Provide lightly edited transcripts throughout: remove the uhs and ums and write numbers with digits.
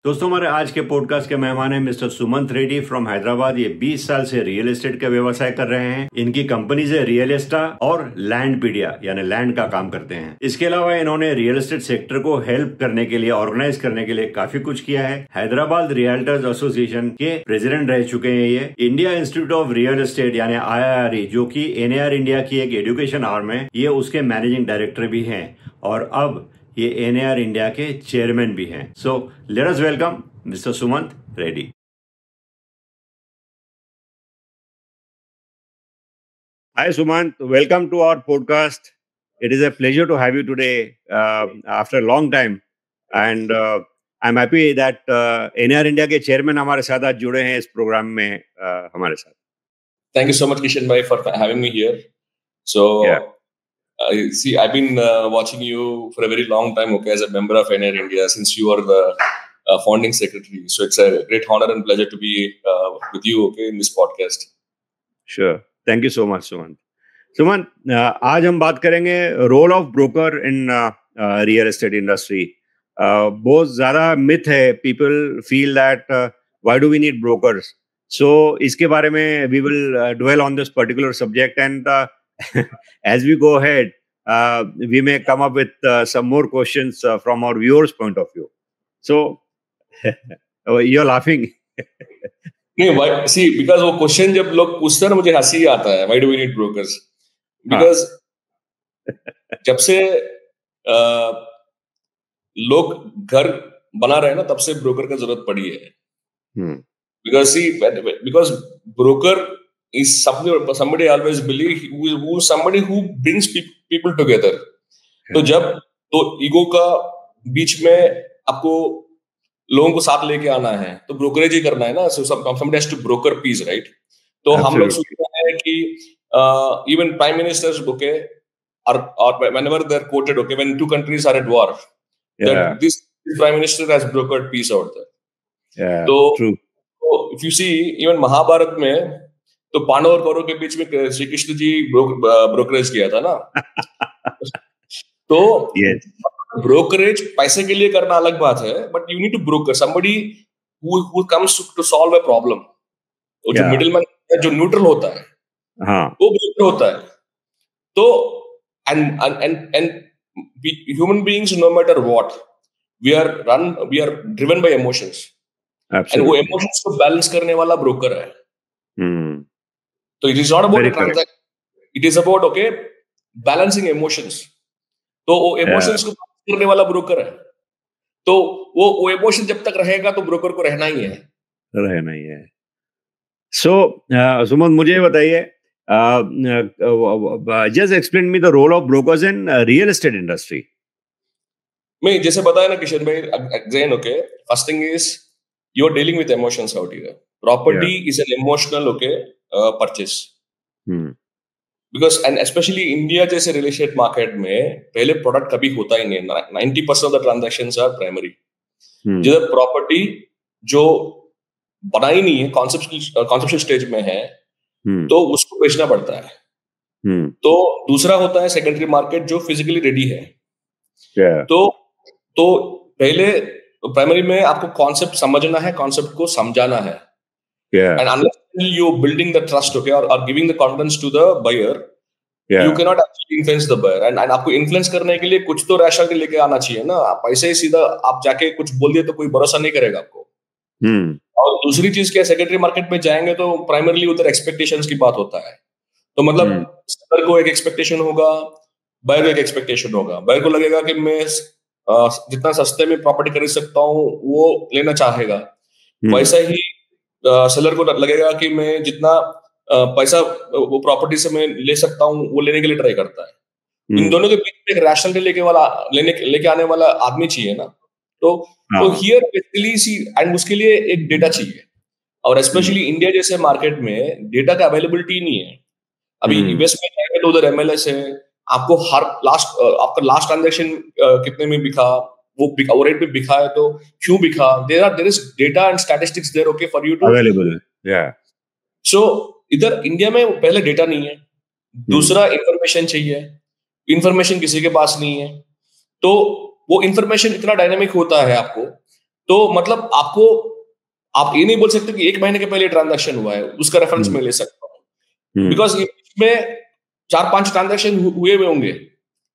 दोस्तों, हमारे आज के पॉडकास्ट के मेहमान हैं मिस्टर सुमंत रेड्डी फ्रॉम हैदराबाद। ये 20 साल से रियल एस्टेट का व्यवसाय कर रहे हैं। इनकी कंपनीज है रियल एस्टा और लैंडपीडिया, यानी लैंड का काम करते हैं। इसके अलावा इन्होंने रियल एस्टेट सेक्टर को हेल्प करने के लिए, ऑर्गेनाइज करने के लिए काफी कुछ किया है। हैदराबाद रियल्टर्स एसोसिएशन के प्रेसिडेंट रह चुके हैं। ये India institute of real estate यानी IIRE, जो की NAR इंडिया की एक एजुकेशन आर्म है, ये उसके मैनेजिंग डायरेक्टर भी हैं और अब ये NAR इंडिया के चेयरमैन भी हैं। So let us welcome mister Sumant Reddy. Hi Sumant, welcome to our podcast. It is a pleasure to have you today after a long time, and I'm happy that NAR India के chairman हमारे साथ आज जुड़े हैं इस programme में हमारे साथ। Thank you so much, Kishan bhai, for having me here. So, Yeah. See, I've been watching you for a very long time, okay, as a member of NAR India, since you are the founding secretary. So it's a great honor and pleasure to be with you, okay, in this podcast. Sure. Thank you so much, Sumant. Sumant, आज हम बात करेंगे role of broker in real estate industry. बहुत ज्यादा myth है, people feel that why do we need brokers. So इसके बारे में we will dwell on this particular subject, and as we go ahead, we may come up with some more questions from our viewers' point of view. So, you're laughing. नहीं, why? See, because वो question जब लोग पूछते हैं ना, मुझे हंसी आता है. Why do we need brokers? Because जब से लोग घर बना रहे हैं ना, तब से ब्रोकर की जरूरत पड़ी है. Because see, because broker is somebody always believe who somebody who brings people together. तो ईगो का बीच में आपको लोगों को साथ लेके आना है, तो ब्रोकरेज ही करना है ना. So somebody has to broker peace, right? तो हम लोग सोचते हैं कि even prime ministers, okay, or whenever they're quoted, okay, when two countries are at war, that this prime minister has brokered peace out there. Yeah, तो true. if you see, even Mahabharat में तो पांडव और कौरव के बीच में श्री कृष्ण जी ब्रोकरेज किया था ना. तो ब्रोकरेज पैसे के लिए करना अलग बात है, but you need to broker somebody who comes to solve a problem. वो जो मिडिलमैन है, जो न्यूट्रल होता है, वो ब्रोकर होता है. तो and human beings, no matter what, we are driven by emotions. And वो इमोशंस को बैलेंस करने वाला ब्रोकर है. तो it is not about transaction, it is about, okay, balancing emotions. तो वो इमोशंस को बैलेंस करने वाला ब्रोकर है. तो वो इमोशन जब तक रहेगा तो ब्रोकर को रहना ही है. सो सुमन, मुझे बताइए, just explain me the role of brokers in real estate industry. मैं जैसे बताया ना किशन भाई, again, okay, first thing is you are dealing with emotions out here. Property is an emotional, okay, purchase. Because and specially India जैसे real estate market में पहले product कभी होता ही नहीं है. 90% of the transactions are primary. जिधर property जो बनाई नहीं है, कॉन्सेप्चुअल स्टेज में है, तो उसको बेचना पड़ता है. तो दूसरा होता है सेकेंडरी मार्केट, जो फिजिकली रेडी है. तो पहले प्राइमरी में आपको कॉन्सेप्ट समझना है, कॉन्सेप्ट को समझाना है. And unless you're building the trust, okay, or giving the confidence to the buyer, you cannot actually influence the buyer. And आपको influence करने के लिए कुछ तो rationality लेके आना चाहिए ना. आप ऐसे ही सीधा आप जाके कुछ बोल दिए तो कोई भरोसा नहीं करेगा आपको. और दूसरी चीज क्या, सेकेंडरी मार्केट में जाएंगे तो प्राइमरली उधर एक्सपेक्टेशंस की बात होता है. तो मतलब सेलर को एक एक्सपेक्टेशन होगा, बायर को एक एक्सपेक्टेशन होगा. बायर को लगेगा कि मैं जितना सस्ते में प्रॉपर्टी खरीद सकता हूँ वो लेना चाहेगा. वैसा ही सेलर को लगेगा कि मैं जितना पैसा वो प्रॉपर्टी से मैं ले सकता हूँ वो लेने के लिए ट्राई करता है. इन दोनों के बीच में एक रैशनलिटी लेके आने वाला आदमी चाहिए ना. तो हियर बेसिकली सी, एंड उसके लिए एक डेटा चाहिए. और स्पेशली इंडिया जैसे मार्केट में डेटा का अवेलेबिलिटी नहीं है. अभी यूएस में जाएंगे तो उधर MLS है, आपको आपका लास्ट ट्रांजेक्शन कितने में बिका, वो रेट पे बिका है तो क्यों बिका. There is data and statistics there, okay, for you to available. So इधर इंडिया में पहले डेटा नहीं है, दूसरा इंफॉर्मेशन चाहिए. इंफॉर्मेशन किसी के पास नहीं है. तो वो इंफॉर्मेशन इतना डायनामिक होता है आपको तो मतलब आप ये नहीं बोल सकते कि 1 महीने के पहले ट्रांजैक्शन हुआ है, उसका रेफरेंस मैं ले सकता हूँ, बिकॉज इसमें 4-5 ट्रांजैक्शन हुए होंगे,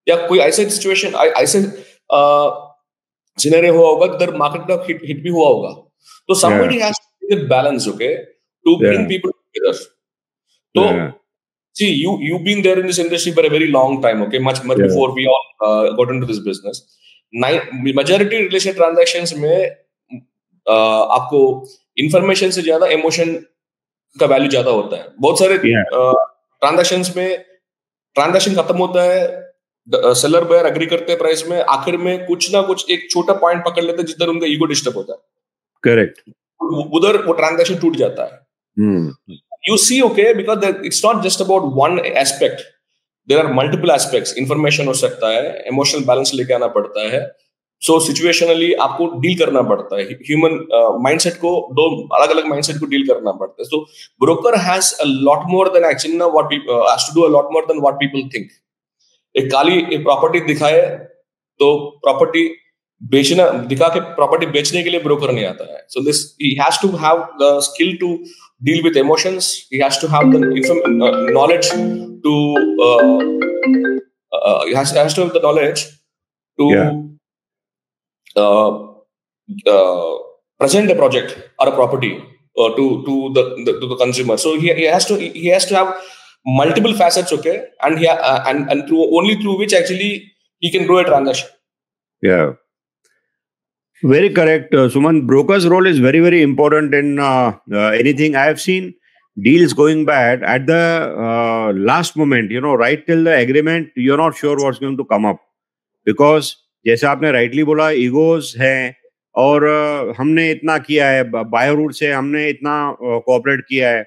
या कोई ऐसे सिचुएशन, ऐसे सिनेरियो हुआ होगा किधर मार्केट का हिट भी हुआ होगा. तो somebody has to get balance, okay, to bring people together. So see, you've been there in this industry for a very long time, okay, much before we all got into this business. Majority related transactions में आपको information से ज्यादा emotion का value ज्यादा होता है. बहुत सारे ट्रांजैक्शंस में ट्रांजैक्शन खत्म होता है, सेलर बायर एग्री करते हैं प्राइस में, आखिर में कुछ ना कुछ एक छोटा पॉइंट पकड़ लेते हैं जिधर उनका ईगो डिस्टर्ब होता है. करेक्ट. उधर वो ट्रांजैक्शन टूट जाता है. You see, okay, because it's not just about one aspect. There are multiple aspects. Information हो सकता है, emotional balance लेके आना पड़ता है. So situationally आपको डील करना पड़ता है. Human mindset को, दो अलग-अलग mindset को डील करना पड़ता है. So broker has a lot more than actually what people has to do a lot more than what people think. एक प्रॉपर्टी दिखाए तो प्रॉपर्टी बेचना दिखा के प्रॉपर्टी बेचने के लिए ब्रोकर नहीं आता है. So this he has to have the skill to deal with emotions. He has to have the knowledge to he has to have the knowledge to present a project or a property to the consumer. So he has to have multiple facets, okay, and and through which actually he can grow a transaction. Yeah. Very correct, Suman. Broker's role is very, very important in anything. I have seen deals going bad at the last moment, you know, right till the agreement, you're not sure what's going to come up. Because जैसे आपने rightly बोला, egos हैं, और हमने इतना किया है, buyer root से हमने इतना कोऑपरेट किया है,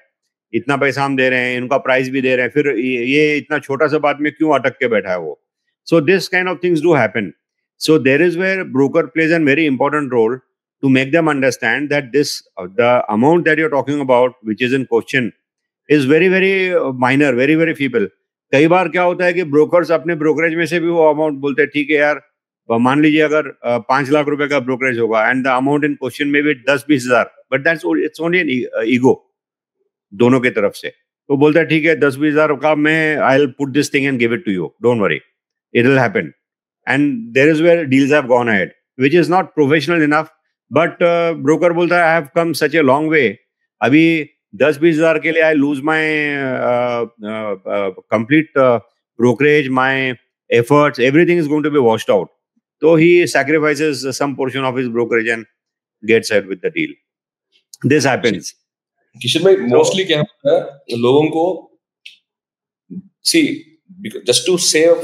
इतना पैसा हम दे रहे हैं, इनका प्राइस भी दे रहे हैं, फिर ये इतना छोटा सा बात में क्यों अटक के बैठा है वो. So this kind of things do happen. So there is where broker plays a very important role to make them understand that the amount that you're talking about, which is in question, is very, very minor, very, very feeble. कई बार क्या होता है कि brokers अपने brokerage में से भी वो अमाउंट बोलते हैं, ठीक है यार, मान लीजिए अगर 5 लाख रुपए का ब्रोकरेज होगा and the amount in question में भी 10-20 हजार, but that's it's only an ego दोनों की तरफ से. तो बोलता है ठीक है 10-20 हजार का मैं I will put this thing and give it to you, don't worry, it will happen. And there is where deals have gone ahead, which is not professional enough. But broker बोलता है I have come such a long way. अभी 10-20 हजार के लिए I lose my complete brokerage, my efforts, everything is going to be washed out. So he sacrifices some portion of his brokerage and gets ahead with the deal. This happens. Kishan भाई, mostly क्या होता है लोगों को, see, just to save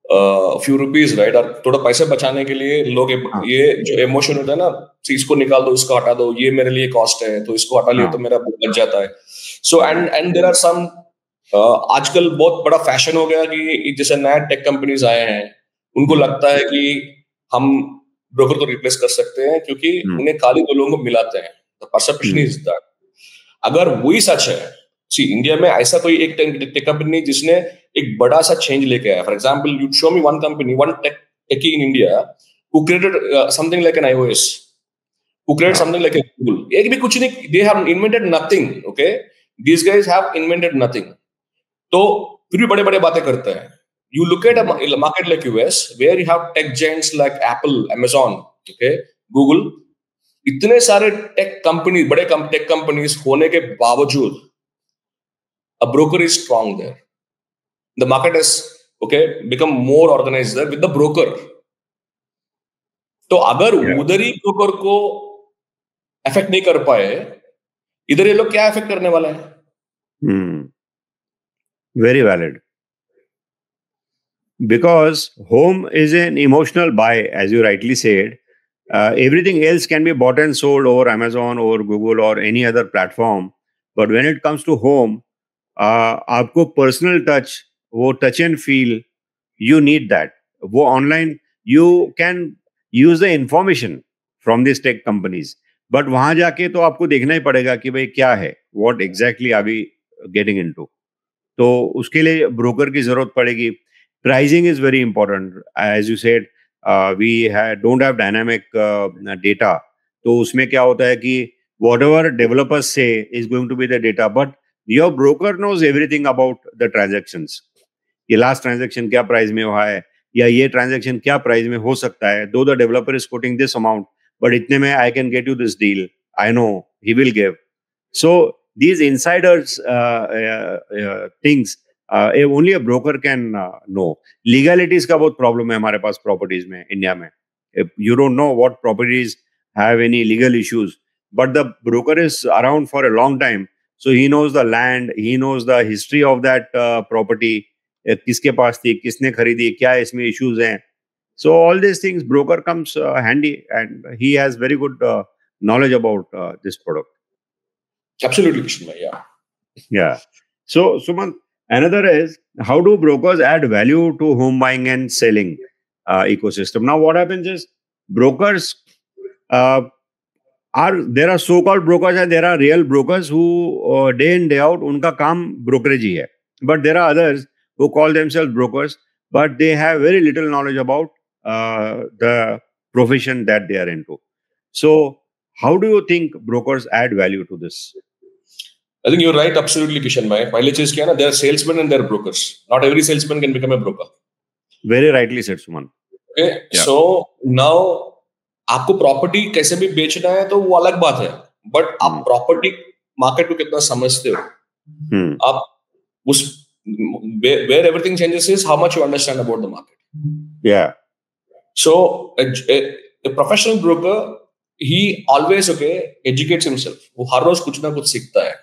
a few rupees, right, और थोड़ा पैसे बचाने के लिए लोग ये जो इमोशन होता है ना, इसको निकाल दो, इसको हटा दो, ये मेरे लिए कॉस्ट है, तो इसको हटा लिया तो मेरा बच जाता है. So and there are some, आजकल बहुत बड़ा फैशन हो गया कि जैसे नया टेक कंपनीज आए हैं, उनको लगता है कि हम ब्रोकर को रिप्लेस कर सकते हैं क्योंकि उन्हें खाली दो लोगों को मिलाते हैं. The perception is that. अगर वही सच है, सी इंडिया में ऐसा कोई एक टेक कंपनी जिसने एक बड़ा सा चेंज लेके आया. For example, you show me one company, one techie in India who created something like an iOS, who created something like a Google. एक भी कुछ नहीं, they have invented nothing. Okay, these guys have invented nothing. तो फिर भी बड़े बड़े बातें करते हैं. You look at a market like US where you have tech giants like Apple, Amazon, okay, Google, इतने सारे टेक कंपनी, बड़े टेक कंपनीज होने के बावजूद a broker is strong there. The market has, okay, become more organized there with the broker. तो अगर उधर ही broker को अफेक्ट नहीं कर पाए, इधर ये लोग क्या अफेक्ट करने वाला है? Very valid. Because home is an emotional buy, as you rightly said. Everything else can be bought and sold over Amazon or Google or any other platform. But when it comes to home, आपको personal touch, वो touch and feel, you need that. वो online you can use the information from this tech companies, but वहां जाके तो आपको देखना ही पड़ेगा कि भाई क्या है, what exactly are we getting into. तो उसके लिए ब्रोकर की जरूरत पड़ेगी. Pricing is very important, as you said. don't have dynamic data. तो उसमें क्या होता है कि whatever developers say is going to be the data, but your broker knows everything about the transactions. ये लास्ट ट्रांजेक्शन क्या प्राइस में हुआ है, या ये ट्रांजेक्शन क्या प्राइस में हो सकता है. दो the developer is coating this amount, but इतने में I can get you this deal, I know he will give. So these insiders things only a broker can know. Legalities का बहुत प्रॉब्लम है हमारे पास प्रॉपर्टीज में इंडिया में. You don't know what properties have any legal issues, but the broker is around for a long time, so he knows the land, he knows the history of that property, किसके पास थी, किसने खरीदी, क्या इसमें issues हैं. So all these things broker comes handy, and he has very good knowledge about this product. Absolutely, Kishan. Yeah. So, Suman, another is, how do brokers add value to home buying and selling ecosystem? Now, what happens is, brokers there are so-called brokers and there are real brokers who day in day out उनका काम brokerage ही है. But there are others who call themselves brokers, but they have very little knowledge about the profession that they are into. So, how do you think brokers add value to this? I think you're right, absolutely, Kishan bhai. पहले चीज क्या है ना, there are salesmen and there are brokers. Not every salesman can become a broker. Very rightly said, Suman. Okay, yeah. So now आपको property कैसे भी बेचना है तो वो अलग बात है, बट आप प्रॉपर्टी मार्केट को कितना समझते हो, आप उस where everything changes is how much you understand about the market. Yeah. So a professional broker, he always educates himself. वो हर रोज कुछ ना कुछ सीखता है,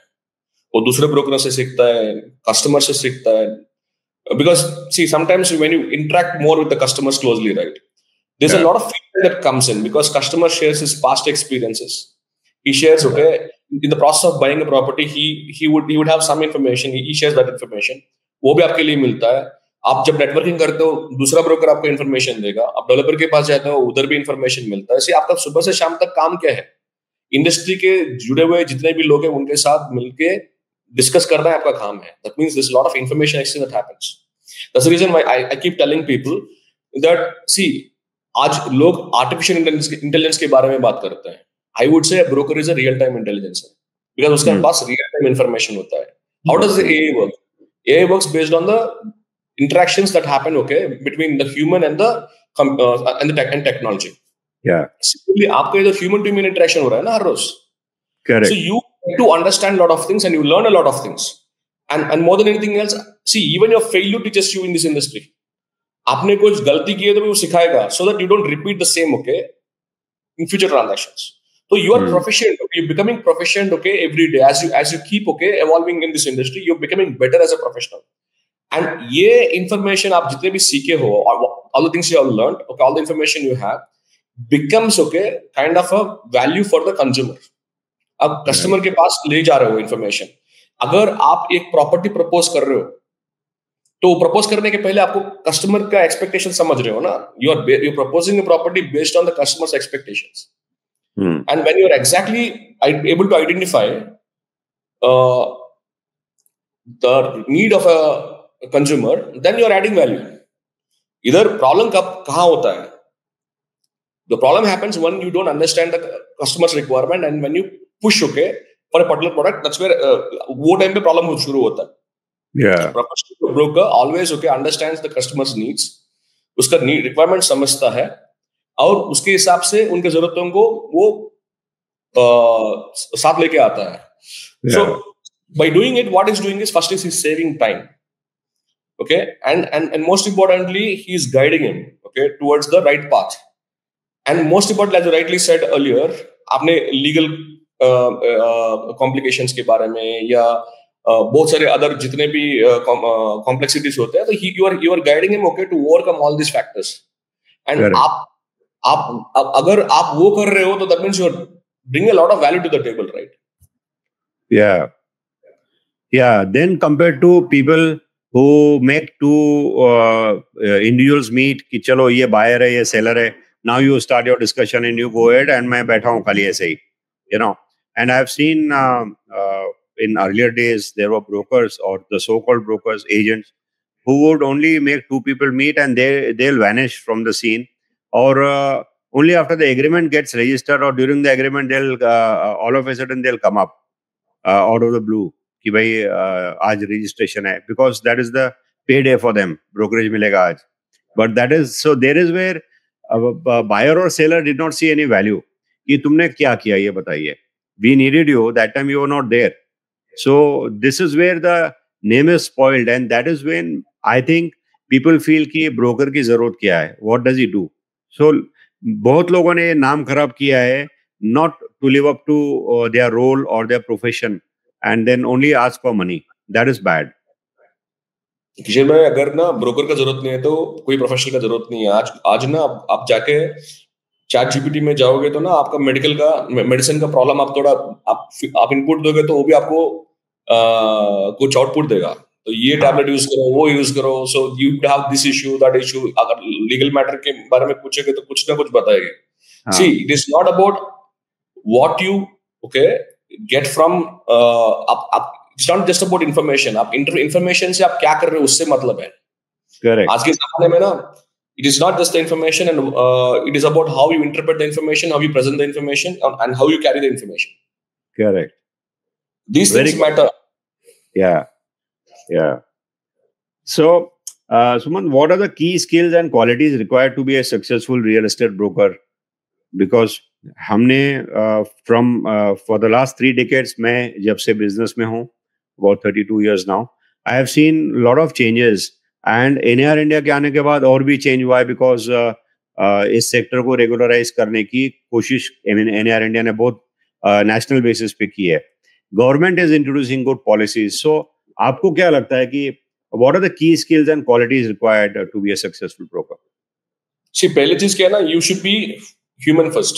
वो दूसरे ब्रोकर से सीखता है, कस्टमर से सीखता है. Because see, sometimes when you interact more with the customers closely, right, there's a lot of feedback that comes in because customer shares his past experiences. He shares, in the process of buying a property, he would have some information. He shares that information. वो भी आपके लिए मिलता है. आप जब networking करते हो, दूसरा ब्रोकर आपको इन्फॉर्मेशन देगा. आप डेवलपर के पास जाते हो, उधर भी इन्फॉर्मेशन मिलता है. ऐसे आपका सुबह से शाम तक काम क्या है? इंडस्ट्री के जुड़े हुए जितने भी लोग हैं उनके साथ मिलके डिस्कस करना है आपका काम है. That means there's a lot of information exchange that happens. That's the reason why I keep telling people that, see, आज लोग आर्टिफिशियल इंटेलिजेंस के बारे में बात करते हैं. I would say a broker is a real time intelligence, because उसके पास real time information होता है. How does the AI work? AI works based on the interactions that happen, between the human and the technology. Yeah. Simply आपका इधर human to human interaction हो रहा है ना हर रोज. Correct. So you to understand a lot of things and you learn a lot of things, and more than anything else, see, even your failure teaches you in this industry. आपने कुछ गलती की है तो भी वो सिखाएगा, so that you don't repeat the same, in future transactions. So you are proficient, you're becoming proficient, every day as you keep evolving in this industry, you're becoming better as a professional. And ये information आप जितने भी सीखे हो, all the things you have learned, all the information you have becomes kind of a value for the consumer. अब customer के पास ले जा रहे हो इन्फॉर्मेशन. अगर आप एक प्रॉपर्टी प्रपोज कर रहे हो तो प्रपोज करने के पहले आपको कस्टमर का एक्सपेक्टेशन समझ रहे हो ना. You are proposing a property based on the customers expectations, and when you are exactly able to identify the need of a consumer, then you are adding value. इधर प्रॉब्लम कहाँ होता है? The problem happens when you don't understand the customer's requirement, and when you push for a particular product, that's where वो time पे problem शुरू होता है. Yeah. Professional broker always understands the customer's needs, उसका requirement समझता है और उसके हिसाब से उनके जरूरतों को वो साथ लेके आता है. So by doing it, what he's doing is, first is he's saving time, and most importantly, he's guiding him towards the right path. And most importantly, as you rightly said earlier, आपने legal complications के बारे में या बहुत सारे other जितने भी complexities होते हैं, तो you are guiding him to overcome all these factors. And आप अगर आप वो कर रहे हो तो that means you are bringing a lot of value to the table, right? Yeah. Then compared to people who make two individuals meet कि चलो ये buyer है ये seller है, now you start your discussion and you go ahead and मैं बैठा हूँ खाली ऐसे ही, and I have seen in earlier days there were brokers or the so-called brokers, agents, who would only make two people meet and they'll vanish from the scene. और only after the agreement gets registered or during the agreement they'll all of a sudden they'll come up out of the blue कि भाई आज registration है, because that is the payday for them, brokerage मिलेगा आज. But that is, so there is where buyer or seller did not see any value कि तुमने क्या किया ये बताइए. We needed you, that time you were not there. So this is where the name is spoiled, and that is when I think people feel कि broker की जरूरत क्या है, what does he do. So बहुत लोगों ने नाम खराब किया है, not to live up to their role or their profession, and then only ask for money. That is bad. किसी में अगर ना ब्रोकर का जरूरत नहीं है तो कोई प्रोफेशनल का जरूरत नहीं है. आज ना आप जाके चैट जीपीटी में जाओगे तो ना आपका मेडिसिन का प्रॉब्लम आप थोड़ा आप इनपुट दोगे तो वो भी आपको कुछ आउटपुट देगा. तो ये टैबलेट यूज करो, वो यूज करो, so you have this issue that issue. अगर लीगल मैटर के बारे में पूछेंगे तो कुछ ना कुछ बताएंगे. See it is not about what you get from its not just about information. आप इंफॉर्मेशन से आप क्या कर रहे हो उससे मतलब है. करेक्ट. आज के जमाने में ना it is not just the information, and it is about how you interpret the information, how you present the information, and how you carry the information. Correct. These things matter. Yeah. So, Suman, what are the key skills and qualities required to be a successful real estate broker? Because हमने for the last 3 decades, मैं जब से business में हूँ, about 32 years now, I have seen a lot of changes. And NR India के आने के बाद और भी चेंज हुआ है, बिकॉज इस सेक्टर को रेगुलराइज करने की कोशिश एनआर इंडिया ने बहुत नेशनल बेसिस पे की है. Government is introducing good policies. So आपको क्या लगता है कि what are the key skills and qualities required to be a successful broker? See पहली चीज क्या है ना, you should be human first.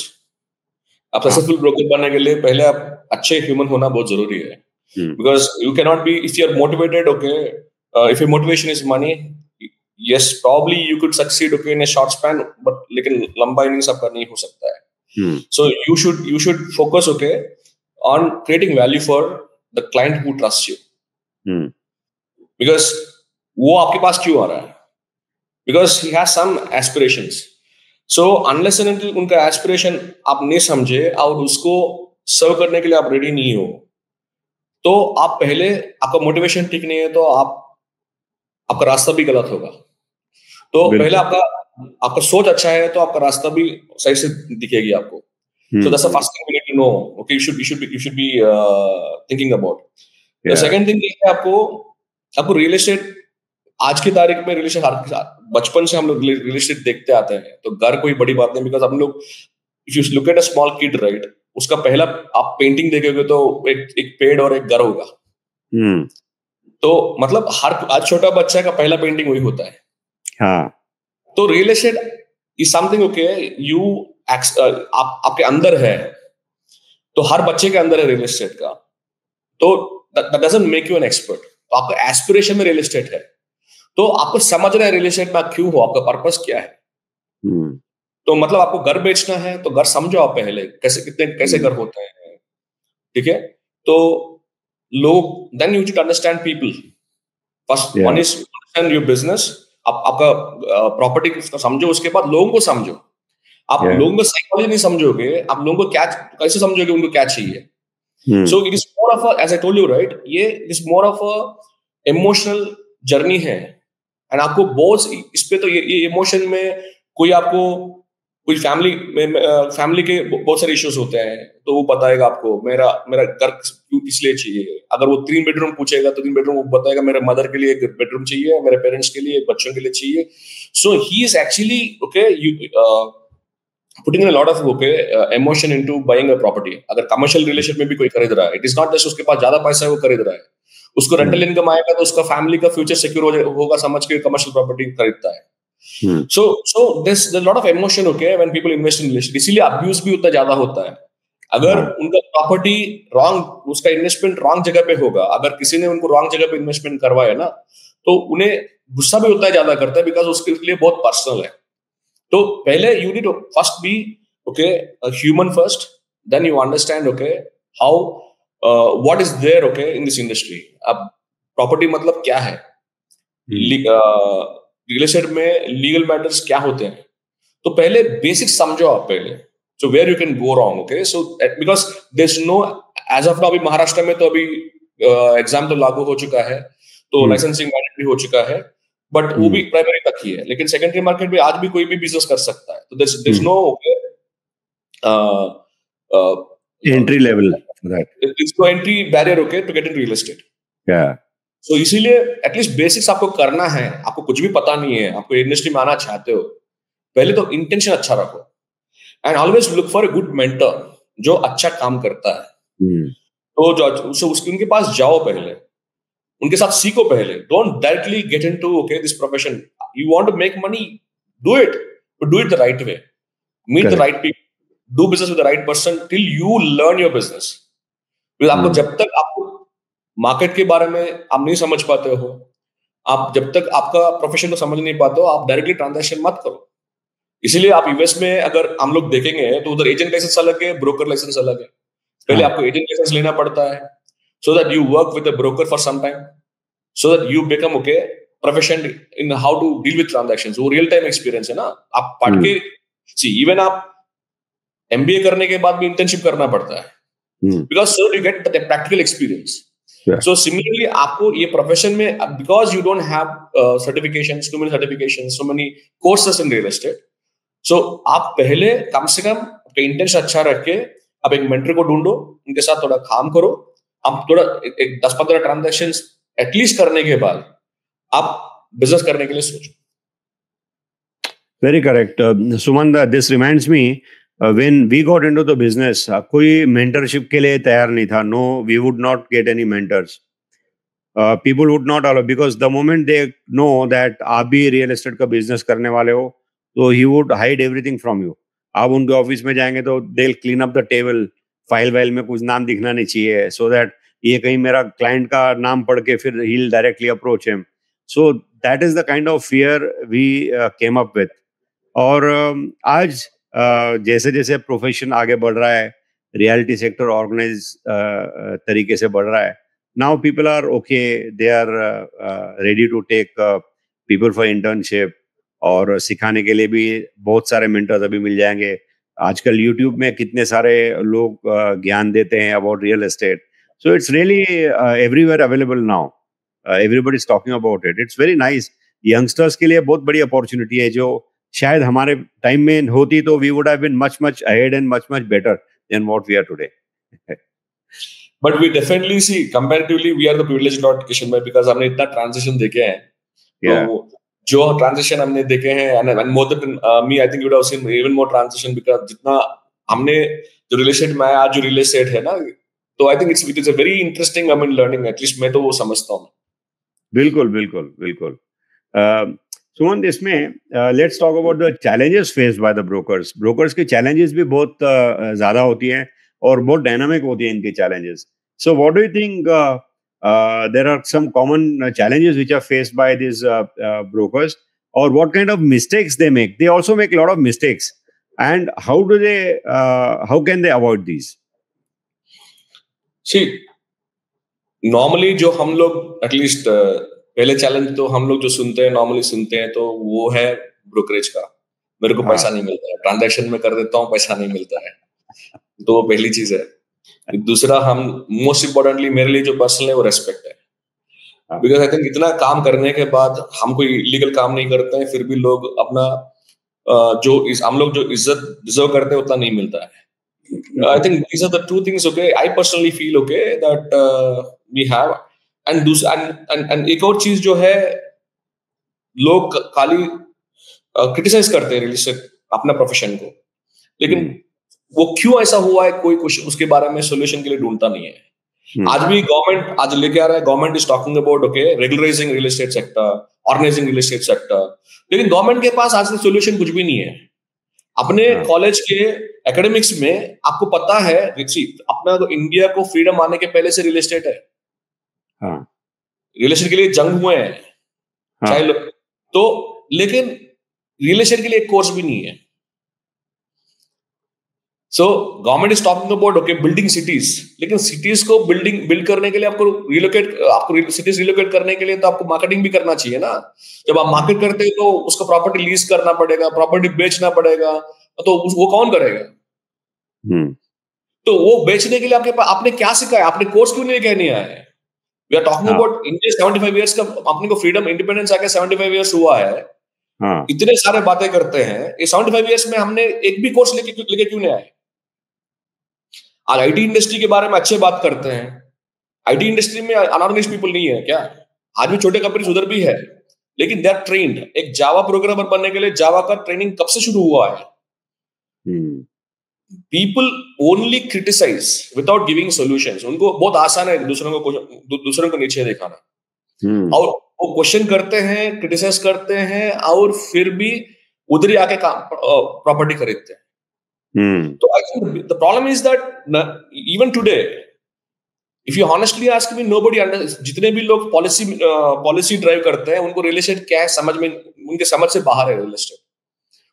आप सक्सेसफुल ब्रोकर बनने के लिए पहले आप अच्छे ह्यूमन होना बहुत जरूरी है. Because you can not be, if you are motivated, if your motivation is money, yes, probably you could succeed in a short span, but लेकिन लंबा innings आपका नहीं हो सकता है. So you should focus on creating value for the client who trusts you. Because वो आपके पास क्यों आ रहा है? Because he has some aspirations. So unless and until उनका aspiration आप नहीं समझे और उसको सर्व करने के लिए आप रेडी नहीं हो, तो आप पहले आपका मोटिवेशन ठीक नहीं है तो आपका रास्ता भी गलत होगा. तो पहले आपका सोच अच्छा है तो आपका रास्ता भी सही से दिखेगी आपको. So that's the first thing we need to know. Okay, you should be thinking about. The second thing है आपको रियल एस्टेट, आज की तारीख में रियल एस्टेट, बचपन से हम लोग रियल एस्टेट देखते आते हैं, तो घर कोई बड़ी बात नहीं. बिकॉज हम लोग, if you look at a small kid, right, उसका पहला आप पेंटिंग देखेंगे तो एक पेड़ और एक घर होगा. तो मतलब आज छोटा बच्चा का पहला पेंटिंग वही होता है. हाँ. तो real estate is something you आपके अंदर है, तो हर बच्चे के अंदर है रियल एस्टेट का. तो that doesn't make you an expert. तो आपका एस्पिरेशन में रियल एस्टेट है, तो आपको समझना है रियल एस्टेट में क्यों हो, आपका पर्पस क्या है. तो मतलब आपको घर बेचना है तो घर समझो आप पहले, कैसे घर होते हैं. ठीक है. तो लोग, then you should understand people first. One is understand your business. आपका प्रॉपर्टी समझो, उसके बाद लोगों को समझो. आप लोगों को साइकोलॉजी नहीं समझोगे, आप लोगों को कैसे समझोगे उनको क्या चाहिए. So it is more of a, as I told you, right, ये it is more of a emotional journey है. and आपको बहुत इस पे तो ये इमोशन में कोई फैमिली के बहुत सारे इश्यूज होते हैं, तो वो बताएगा आपको मेरा घर इसलिए चाहिए. अगर वो 3 बेडरूम पूछेगा तो 3 बेडरूम वो बताएगा मेरे मदर के लिए एक बेडरूम चाहिए, मेरे पेरेंट्स के लिए, बच्चों के लिए चाहिए. So he is actually putting in a lot of emotion into buying a property. अगर कमर्शियल रिलेशन में भी कोई खरीद रहा है, इट इज नॉट जस्ट उसके पास ज्यादा पैसा है वो खरीद रहा है, उसको रेंटल इनकम आएगा तो उसका फैमिली का फ्यूचर सिक्योर होगा समझ के कमर्शियल प्रॉपर्टी खरीदता है. So there's a lot of emotion when people invest in real estate. इसीलिए अब्यूज भी उतना ज्यादा होता है. अगर उनका प्रॉपर्टी रॉन्ग, उसका इन्वेस्टमेंट रॉन्ग जगह पे होगा, अगर किसी ने उनको रॉन्ग जगह पे इन्वेस्टमेंट करवाया ना, तो उन्हें गुस्सा भी उतना ज्यादा करता है, बिकॉज उसके लिए बहुत पर्सनल है. तो पहले you need first be human first, then you understand how what is there in this industry. अब प्रॉपर्टी मतलब क्या है, रियल एस्टेट में लीगल मैटर्स क्या होते हैं. तो पहले बेसिक समझो आप पहले, so where you can go wrong, okay? So because there's no, as of now अभी महाराष्ट्र में तो अभी एग्जाम तो लागू हो चुका है, तो लाइसेंसिंग मैंडेटरी हो चुका है, बट वो भी प्राइमरी तक ही है, लेकिन सेकेंडरी मार्केट में आज भी कोई भी बिजनेस कर सकता है, तो there's no entry level for that. There's no entry barrier, okay, to get in real estate. Yeah. So इसीलिए एटलीस्ट बेसिक्स आपको करना है, आपको कुछ भी पता नहीं है, आपको इंडस्ट्री में आना चाहते हो, पहले तो इंटेंशन अच्छा रखो, and always look for a good mentor जो अच्छा काम करता है। तो जो उनके पास जाओ, पहले उनके साथ सीखो, पहले don't directly get into okay this profession, you want to make money, do it, but do it the right way, meet the right people, do business with the right person till you learn your business. आपको जब तक आपको market के बारे में आप नहीं समझ पाते हो, आप जब तक आपका प्रोफेशन को समझ नहीं पाते हो, आप डायरेक्टली ट्रांजैक्शन मत करो। इसीलिए आप यूएस में अगर हम लोग देखेंगे तो उधर एजेंट लाइसेंस अलग है, ब्रोकर लाइसेंस अलग है। पहले आपको एजेंट लाइसेंस लेना पड़ता है, so that you work with a broker for some time, so that you become okay professional in how to deal with transactions. वो रियल टाइम एक्सपीरियंस है ना, आप पढ़ के सी, इवन आप एमबीए करने के बाद भी इंटर्नशिप करना पड़ता है, because so you get the practical experience. So similarly, आपको ये प्रोफेशन में, because you don't have certifications, too many certifications, so many courses in real estate, so आप पहले कम से कम आपका इंटेंशन अच्छा रख के आप एक मेंटर को ढूंढो, उनके साथ थोड़ा काम करो, आप थोड़ा एक 10-15 ट्रांजैक्शंस एटलीस्ट करने के बाद आप बिजनेस करने के लिए सोचो। Very correct, Suman. This reminds me, when we got into the business, कोई mentorship के लिए तैयार नहीं था. No, we would not get any mentors. People would not allow, because the moment they know that आप भी real estate का business करने वाले हो, तो he would hide everything from you. आप उनके ऑफिस में जाएंगे तो they'll clean up the table, file में कुछ नाम दिखना नहीं चाहिए, so that ये कहीं मेरा क्लाइंट का नाम पढ़ के फिर he'll directly approach him. So that is the kind of fear we came up with. और आज जैसे जैसे प्रोफेशन आगे बढ़ रहा है, रियलिटी सेक्टर ऑर्गेनाइज तरीके से बढ़ रहा है, now people are okay, they are ready to take people for internship, और सिखाने के लिए भी बहुत सारे मेंटर्स अभी मिल जाएंगे। आजकल यूट्यूब में कितने सारे लोग ज्ञान देते हैं about real estate, so it's really everywhere available now, everybody is talking about it. It's very nice. Youngsters के लिए बहुत बड़ी अपॉर्चुनिटी है, जो शायद हमारे टाइम में होती तो we would have been much much ahead and much better than what we are today. But we definitely see comparatively we are the privileged lot Kishan भाई, बिकॉज़ हमने इतना ट्रांजिशन देखे हैं। तो जो ट्रांजिशन हमने देखे हैं, and more than me, I think you would have seen even more transition, because जितना हमने जो रियल एस्टेट में आज जो रियल एस्टेट है ना, तो I think it is a very interesting I mean learning, at least मैं तो वो समझता हूँ। बिल्कुल बिल्कुल बिल्कुल। सुमन, इसमें let's talk about the challenges faced by the brokers. Brokers के चैलेंजेस भी बहुत ज्यादा होती हैं और बहुत डायनामिक होती हैं इनके challenges. So what do you think there are some common challenges which are faced by this brokers, और what kind of mistakes they make? They also make lot of mistakes, and how can they avoid this? See, normally जो हम लोग at least पहले challenge तो हम लोग जो सुनते हैं, नॉर्मली सुनते हैं, तो वो है ब्रोकरेज का, मेरे को पैसा नहीं मिलता है, ट्रांजैक्शन में कर देता हूँ, पैसा नहीं मिलता है, तो पहली चीज है। दूसरा, हम मोस्ट इम्पोर्टेंटली मेरे लिए जो पर्सनल है वो रेस्पेक्ट है, बिकॉज आई थिंक इतना काम करने के बाद हम कोई इलीगल काम नहीं करते हैं, फिर भी लोग अपना हम लोग जो इज्जत डिजर्व करते हैं उतना नहीं मिलता है। I think these are the two things, okay, I personally feel okay that we have. And एक और चीज जो है, लोग खाली क्रिटिसाइज करते हैं रियल अपना प्रोफेशन को, लेकिन वो क्यों ऐसा हुआ है कोई कुछ उसके बारे में सोल्यूशन के लिए ढूंढता नहीं है। आज भी गवर्नमेंट आज लेके आ रहा है, government is talking about okay regularising real estate sector, organising real estate sector, लेकिन गवर्नमेंट के पास आज तक सोल्यूशन कुछ भी नहीं है। अपने कॉलेज के एकेडमिक्स में आपको पता है, अपना तो इंडिया को फ्रीडम आने के पहले से रियल एस्टेट है, रियल एस्टेट के लिए जंग हुए हैं, चाहे तो, लेकिन रियल एस्टेट के लिए एक कोर्स भी नहीं है। So government is talking about okay building cities, लेकिन सिटीज को बिल्ड करने के लिए आपको सिटीज रिलोकेट करने के लिए तो आपको मार्केटिंग भी करना चाहिए ना। जब आप मार्केट करते हैं तो उसको प्रॉपर्टी लीज करना पड़ेगा, प्रॉपर्टी बेचना पड़ेगा, तो वो कौन करेगा? तो वो बेचने के लिए आपके पास आपने क्या सीखा है? आपने कोर्स क्यों नहीं कहने आए? We are talking about India 75 years का, अपने को फ्रीडम इंडिपेंडेंस आके 75 इयर्स हुआ है। इतने सारे बातें करते हैं, ये 75 इयर्स में हमने एक भी कोर्स लेके क्यों नहीं आए? आज आईटी इंडस्ट्री के बारे में अच्छे बात करते हैं। आईटी इंडस्ट्री में अनऑर्गेनाइज्ड पीपल नहीं है क्या? आज भी छोटे कंपनीज उधर भी है, लेकिन दे आर ट्रेन्ड। एक जावा प्रोग्रामर बनने के लिए जावा का ट्रेनिंग कब से शुरू हुआ है? People only criticise without giving solutions. उनको बहुत आसान है दूसरों को नीचे दिखाना, और वो क्वेश्चन करते हैं, क्रिटिसाइज करते हैं, और फिर भी उधर ही आके प्रॉपर्टी खरीदते हैं। तो I think the problem is that even today, if you honestly ask me, nobody understands. जितने भी लोग पॉलिसी ड्राइव करते हैं, उनको रियल एस्टेट क्या है उनके समझ से बाहर है रियल एस्टेट।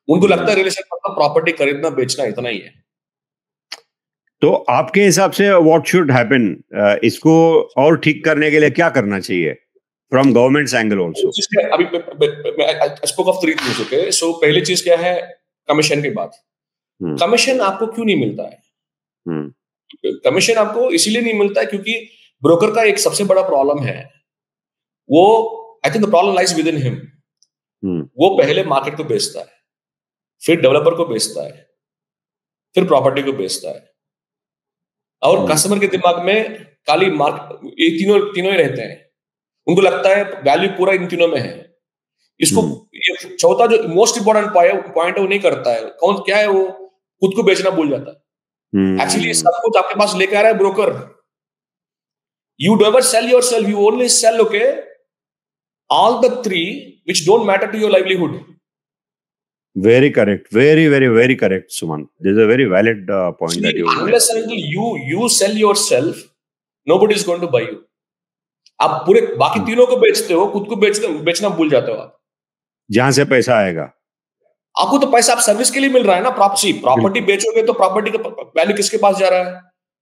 उनको लगता है रियल एस्टेट मतलब प्रॉपर्टी खरीदना बेचना इतना ही है। तो आपके हिसाब से व्हाट शुड हैपन, इसको और ठीक करने के लिए क्या करना चाहिए फ्रॉम गवर्नमेंट्स एंगल आल्सो? अभी I spoke of 3 things, okay? So पहली चीज क्या है? कमीशन की बात। कमीशन आपको क्यों नहीं मिलता है? कमीशन आपको इसीलिए नहीं मिलता है क्योंकि ब्रोकर का एक सबसे बड़ा प्रॉब्लम है, वो I think the problem lies with in him. वो पहले मार्केट को बेचता है, फिर डेवलपर को बेचता है, फिर प्रॉपर्टी को बेचता है, और कस्टमर के दिमाग में काली मार्क ये तीनों ही रहते हैं। उनको लगता है वैल्यू पूरा इन तीनों में है। इसको ये चौथा जो मोस्ट इंपॉर्टेंट पॉइंट है वो नहीं करता है। कौन क्या है? वो खुद को बेचना भूल जाता है। एक्चुअली सब कुछ आपके पास लेके आ रहा है broker. You never sell yourself, you only sell okay all the 3 which don't matter to your livelihood. Very correct, very correct, Sumant. This is a very valid point. See, that you unless until you sell yourself, nobody is going to buy you. आप पूरे बाकी तीनों को बेचते हो, खुद को बेचना भूल जाते हो आप। जहां से पैसा आएगा, आपको तो पैसा आप सर्विस के लिए मिल रहा है ना। प्रॉपर्टी बेचोगे तो प्रॉपर्टी का वैल्यू किसके पास जा रहा है?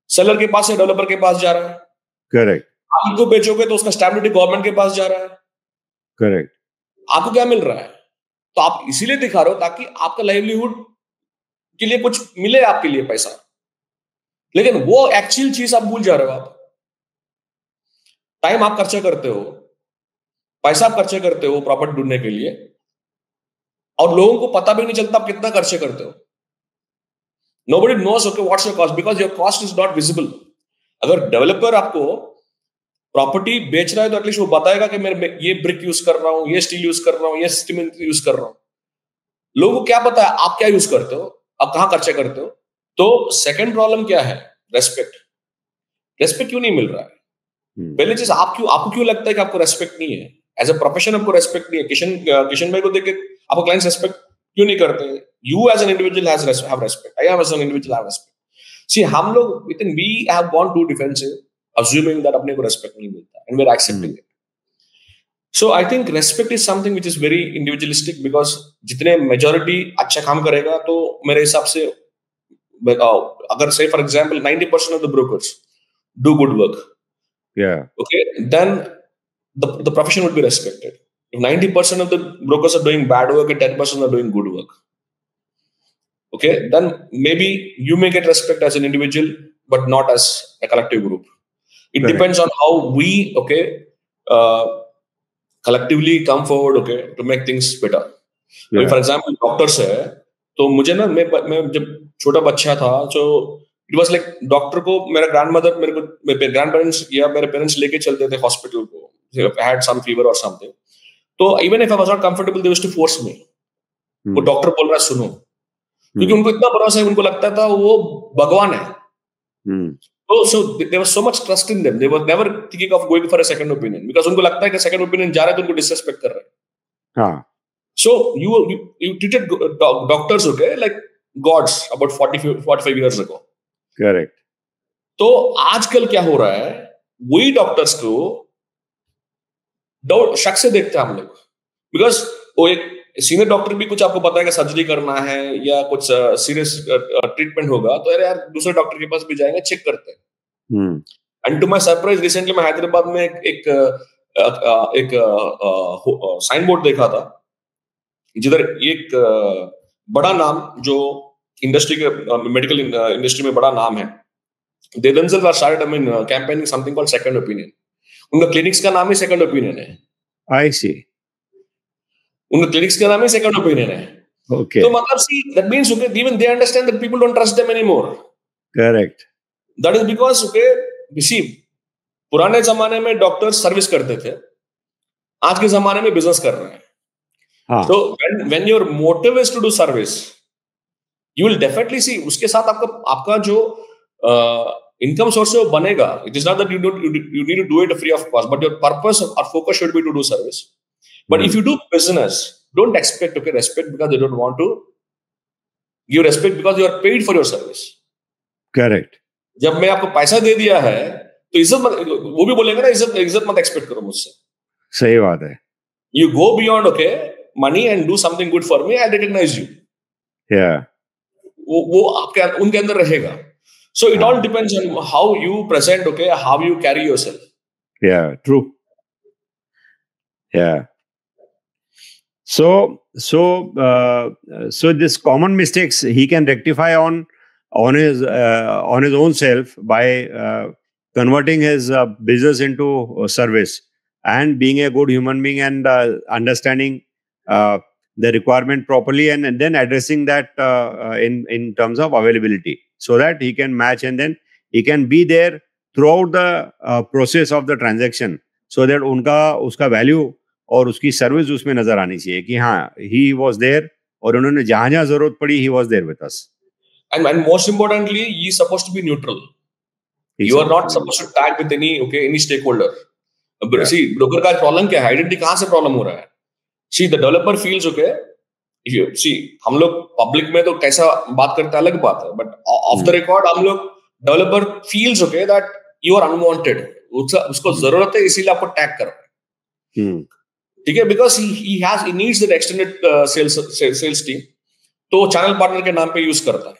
सेलर के पास या डेवलपर के पास जा रहा है। करेक्ट। आप इनको बेचोगे तो उसका स्टैम्प ड्यूटी गवर्नमेंट के पास जा रहा है। करेक्ट। आपको क्या मिल रहा है? तो आप इसीलिए दिखा रहे हो ताकि आपका लाइवलीहुड के लिए कुछ मिले, आपके लिए पैसा। लेकिन वो एक्चुअल चीज आप भूल जा रहे हो। आप टाइम आप खर्चा करते हो, पैसा आप खर्चे करते हो प्रॉपर्टी ढूंढने के लिए, और लोगों को पता भी नहीं चलता आप कितना खर्चे करते हो। Nobody knows okay what's your cost because your cost is not visible. अगर डेवलपर आपको प्रॉपर्टी बेच रहा है तो एटलीस्ट वो बताएगा कि मैं ये ब्रिक यूज कर रहा हूं, ये स्टील यूज कर रहा हूं, ये सीमेंट यूज कर रहा हूं। लोगों को क्या पता है आप क्या यूज करते हो, आप कहां खर्चे करते हो। तो सेकंड प्रॉब्लम क्या है? रेस्पेक्ट क्यों नहीं मिल रहा है? पहले चीज आपको क्यों लगता है कि आपको रेस्पेक्ट नहीं है? एज अ प्रोफेशन आपको रेस्पेक्ट नहीं है। किशन भाई को देख के आपको क्लाइंट्स रेस्पेक्ट क्यों नहीं करते? You as an individual have respect, I am as an individual have respect. See हम लोग we have gone to defensive assuming that अपने को रेस्पेक्ट नहीं मिलता and we're accepting it. So I think respect is something which is very individualistic because जितने majority अच्छा काम करेगा तो मेरे हिसाब से अगर say for example 90% of the brokers do good work, okay, then the profession would be respected. If 90% of the brokers are doing bad work and 10% are doing good work, okay, then maybe you may get respect as an individual but not as a collective group. It depends on how we collectively come forward to make things better. For example, doctors है तो मुझे ना मैं जब छोटा बच्चा था तो इट वाज लाइक डॉक्टर को मेरे ग्रैंड पेरेंट्स या मेरे पेरेंट्स लेके चलते थे हॉस्पिटल को, I had some fever or something. तो even if I was not comfortable they used to force me. वो डॉक्टर बोल रहा है सुनो, क्योंकि उनको इतना भरोसा है, उनको लगता था वो भगवान है। So there was so much trust in them. They were never thinking of going for a second opinion because उनको लगता है कि second opinion जा रहा है तो उनको disrespect कर रहे हैं। हाँ। So you treated doctors like gods about 45 years ago. Correct. तो आजकल क्या हो रहा है? वही डॉक्टर्स को शक से देखते हैं हम लोग, because वो एक सीनियर डॉक्टर भी कुछ आपको पता है कि सर्जरी करना है या कुछ सीरियस ट्रीटमेंट होगा, तो अरे यार दूसरे डॉक्टर के पास भी जाएंगे, चेक करते हैं। And to my surprise recently मैं हैदराबाद में एक साइन बोर्ड देखा था, जिधर एक बड़ा नाम जो इंडस्ट्री के मेडिकल इंडस्ट्री में बड़ा नाम है, they themselves are started, I mean, campaigning something called second opinion. उनका क्लिनिक्स का नाम ही सेकंड ओपिनियन है। I see. उनका क्लिनिक्स का नाम ही सेकंड ओपिनियन है। Okay. तो मतलब see, that means okay, even they understand that people don't trust them anymore. Correct. That is because okay, see, पुराने जमाने में डॉक्टर सर्विस करते थे, आज के जमाने में बिजनेस कर रहे हैं। हाँ. So when your motive is to do service, you will definitely see उसके साथ आपका जो इनकम सोर्स है वो बनेगा। It is not that you need to do it free of cost, but your purpose और focus should be to do service. But if you do business, don't expect okay respect because they don't want to give respect because you are paid for your service. Correct. जब मैं आपको पैसा दे दिया है तो इज्जत मत, वो भी बोलेंगे ना इज्जत मत एक्सपेक्ट करो मुझसे। सही बात है। You go beyond okay money and do something good for me, I recognise you. या वो आपके उनके अंदर रहेगा। So it all depends on how you present, okay, how you carry yourself. Yeah, true. Yeah. So this common mistakes he can rectify on his own self by converting his business into service and being a good human being and understanding the requirement properly and then addressing that in terms of availability, so that he can match and then he can be there throughout the process of the transaction, so that उसका value और उसकी service उसमें नजर आनी चाहिए कि हाँ he was there और उन्होंने जहाँ जरूरत पड़ी he was there with us. And most importantly, he is supposed to be neutral. You are not supposed to tag with any stakeholder. See, broker का प्रॉब्लम क्या है? आइडेंटिटी कहाँ से प्रॉब्लम हो रहा है? See, the developer feels okay. If you see, हम लोग पब्लिक में तो कैसा बात करते हैं अलग बात है, बट ऑफ द रिकॉर्ड हम लोग developer feels okay that you are unwanted, उसको जरूरत है इसीलिए आपको टैग कर रहा है। ठीक है, because he needs the extended sales team, तो चैनल पार्टनर के नाम पे यूज करता है।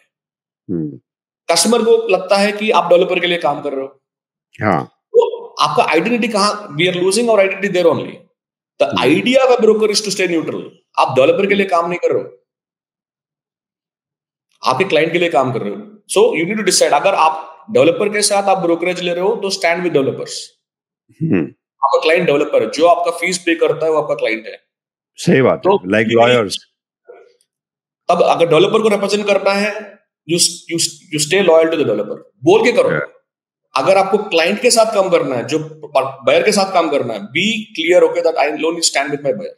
कस्टमर को लगता है कि आप डेवलपर के लिए काम कर रहे हो। हाँ, तो आपका आइडेंटिटी कहाँ? We are losing our identity there only. The idea of a broker is to stay neutral. आप डेवलपर के लिए काम नहीं कर रहे हो, आपके क्लाइंट के लिए काम कर रहे हो। So you need to decide, अगर आप डेवलपर के साथ आप ब्रोकरेज ले रहे हो तो स्टैंड विद डेवलपर्स। आपका क्लाइंट डेवलपर है, जो आपका फीस पे करता है वो आपका क्लाइंट है। सही बात है, लाइक लॉयर्स। तब अगर डेवलपर को रिप्रेजेंट करना है, you stay loyal to the developer, बोल के करो। अगर आपको क्लाइंट के साथ काम करना है, जो बायर के साथ काम करना है, be clear okay that I only stand with my buyer.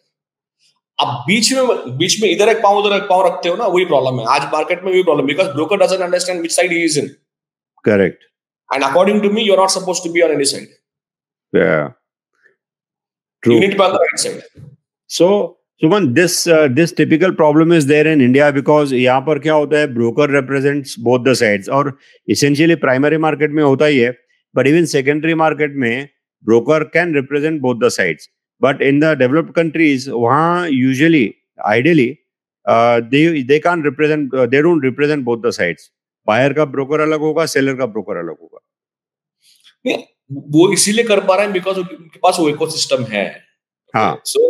अब बीच में इधर एक पांव उधर एक पांव रखते हो ना, वही प्रॉब्लम है आज मार्केट में, वही problem, because broker doesn't understand which side he is in. Correct. And according to me you are not supposed to be on any side. Yeah, true. You need to be on the right side. So Suman, this typical problem is there in India because यहाँ पर क्या होता है, broker represents both the sides, और essentially primary market में होता ही है, but even secondary market में broker can represent both the sides. But in the developed countries, वहाँ usually, ideally, they can't represent, they don't represent both the sides. Buyer का broker अलग होगा, seller का broker अलग होगा। नहीं, वो इसीलिए कर पा रहे हैं बिकॉज उनके पास वो इकोसिस्टम है। हाँ, so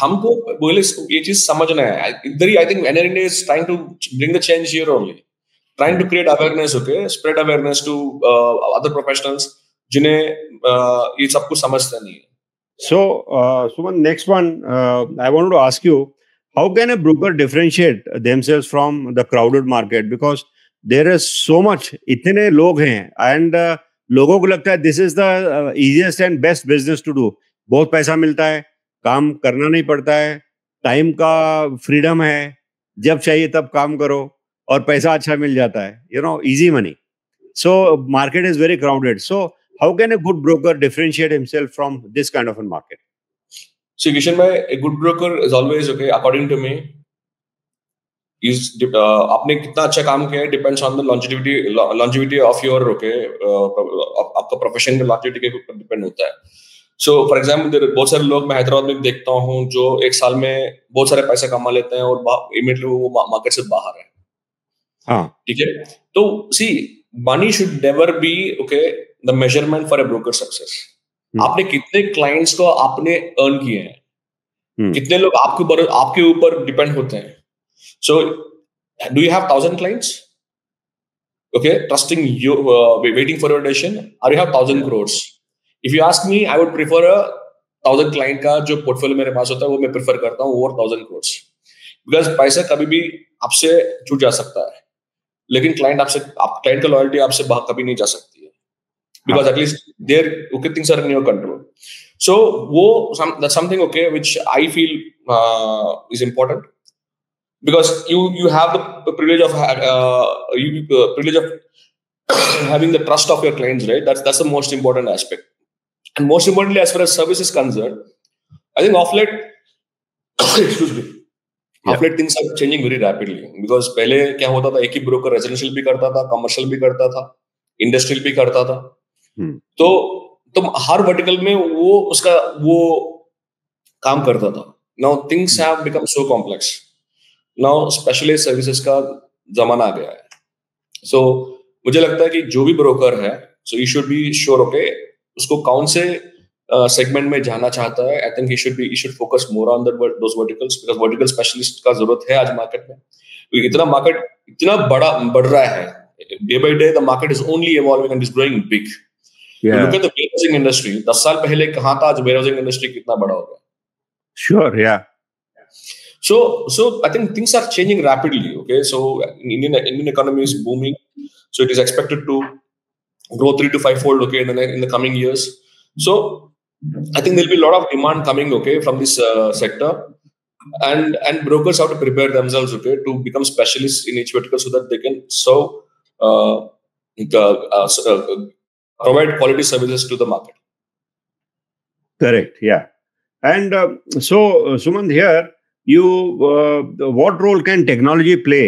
हमको बोले ये चीज समझना है। इधर ही I think NRNA is trying to bring the change here only, trying to create awareness, okay, spread awareness to other professionals जिन्हें ये सब कुछ समझते नहीं है। So, Suman, next one, I wanted to ask you, how can a broker differentiate themselves from the crowded market? Because there is so much, इतने लोग हैं, and लोगों को लगता है this is the easiest and best business to do. बहुत पैसा मिलता है, काम करना नहीं पड़ता है, टाइम का फ्रीडम है, जब चाहिए तब काम करो और पैसा अच्छा मिल जाता है, easy money. So market is very crowded. So how can a good broker differentiate himself from this kind of a market? So Kishan bhai, a good broker is always okay, according to me, is आपने कितना अच्छा काम किया है depends on the longevity of your आपका profession के longevity के ऊपर डिपेंड होता है। सो फॉर एग्जाम्पल बहुत सारे लोग मैं हैदराबाद में देखता हूँ जो एक साल में बहुत सारे पैसे कमा लेते हैं और इमीडिएटली वो मार्केट से बाहर है। हाँ, ठीक है। तो see, money should never be okay the measurement for a broker success. आपने कितने क्लाइंट्स को आपने अर्न किए हैं, कितने लोग आपके ऊपर डिपेंड होते हैं। So do you have 1000 clients okay trusting you, waiting for your audition, or you have 1000 crores? If you ask me, I would prefer a 1000 client का जो पोर्टफोलियो मेरे पास होता है वो मैं प्रेफर करता हूँ ओवर 1000 crores, बिकॉज पैसा कभी भी आपसे छूट जा सकता है, लेकिन क्लाइंट का लॉयल्टी आपसे कभी नहीं जा सकती है, because at least there okay things are in your control. So वो that's something okay which I feel is important, because you have the privilege of having the trust of your clients, right? That's the most important aspect. And most importantly, as far as service is concerned, I think off late excuse me, off late things are changing very rapidly, because पहले क्या होता था, एक ही broker residential भी करता था, commercial भी करता था, इंडस्ट्रियल भी करता था। तो हर वर्टिकल में वो काम करता था। Now things have become so complex. Now specialised services का जमाना आ गया है। सो मुझे लगता है कि जो भी ब्रोकर है, so you should be sure okay उसको कौन से सेगमेंट में जाना चाहता है। I think he should focus more on those verticals, because vertical specialist का जरूरत है आज मार्केट में, क्योंकि मार्केट इतना बढ़ रहा है। Day by day the market is only evolving and is growing big. Look at the warehousing industry, 10 साल पहले कहां था, आज वेयरहाउसिंग इंडस्ट्री कितना बड़ा हो गया। श्योर, या So I think things are changing rapidly. Okay, so Indian economy is booming, so it is expected to grow 3 to 5 fold. Okay, in the coming years. So I think there'll be a lot of demand coming. Okay, from this sector, and brokers have to prepare themselves. Okay, to become specialists in each vertical so that they can provide quality services to the market. Correct. Yeah, and so Sumant here. What role can technology play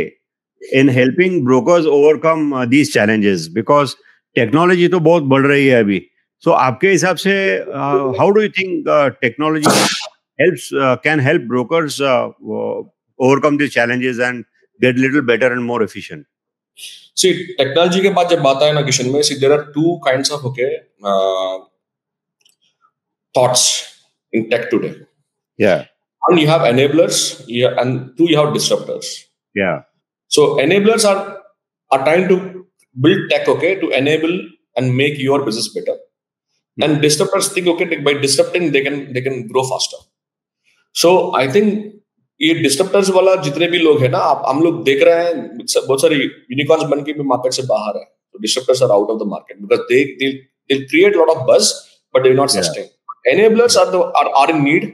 in helping brokers overcome these challenges? Because technology तो बहुत बढ़ रही है अभी. So आपके हिसाब से how do you think technology can help brokers overcome these challenges and get a little better and more efficient? See, technology के बाद जब बात आए ना किशन में, see there are two kinds of thoughts in tech today. Yeah. One, you have enablers, and two, you have disruptors. Yeah. So enablers are trying to build tech, okay, to enable and make your business better. And disruptors think, okay, by disrupting they can grow faster. So I think ये disruptors वाला जितने भी लोग हैं ना, हम लोग देख रहे हैं बहुत सारे यूनिकॉर्न्स बन के भी मार्केट से बाहर है। So disruptors are out of the market because they'll create a lot of buzz, but they will not sustain. Enablers are in need.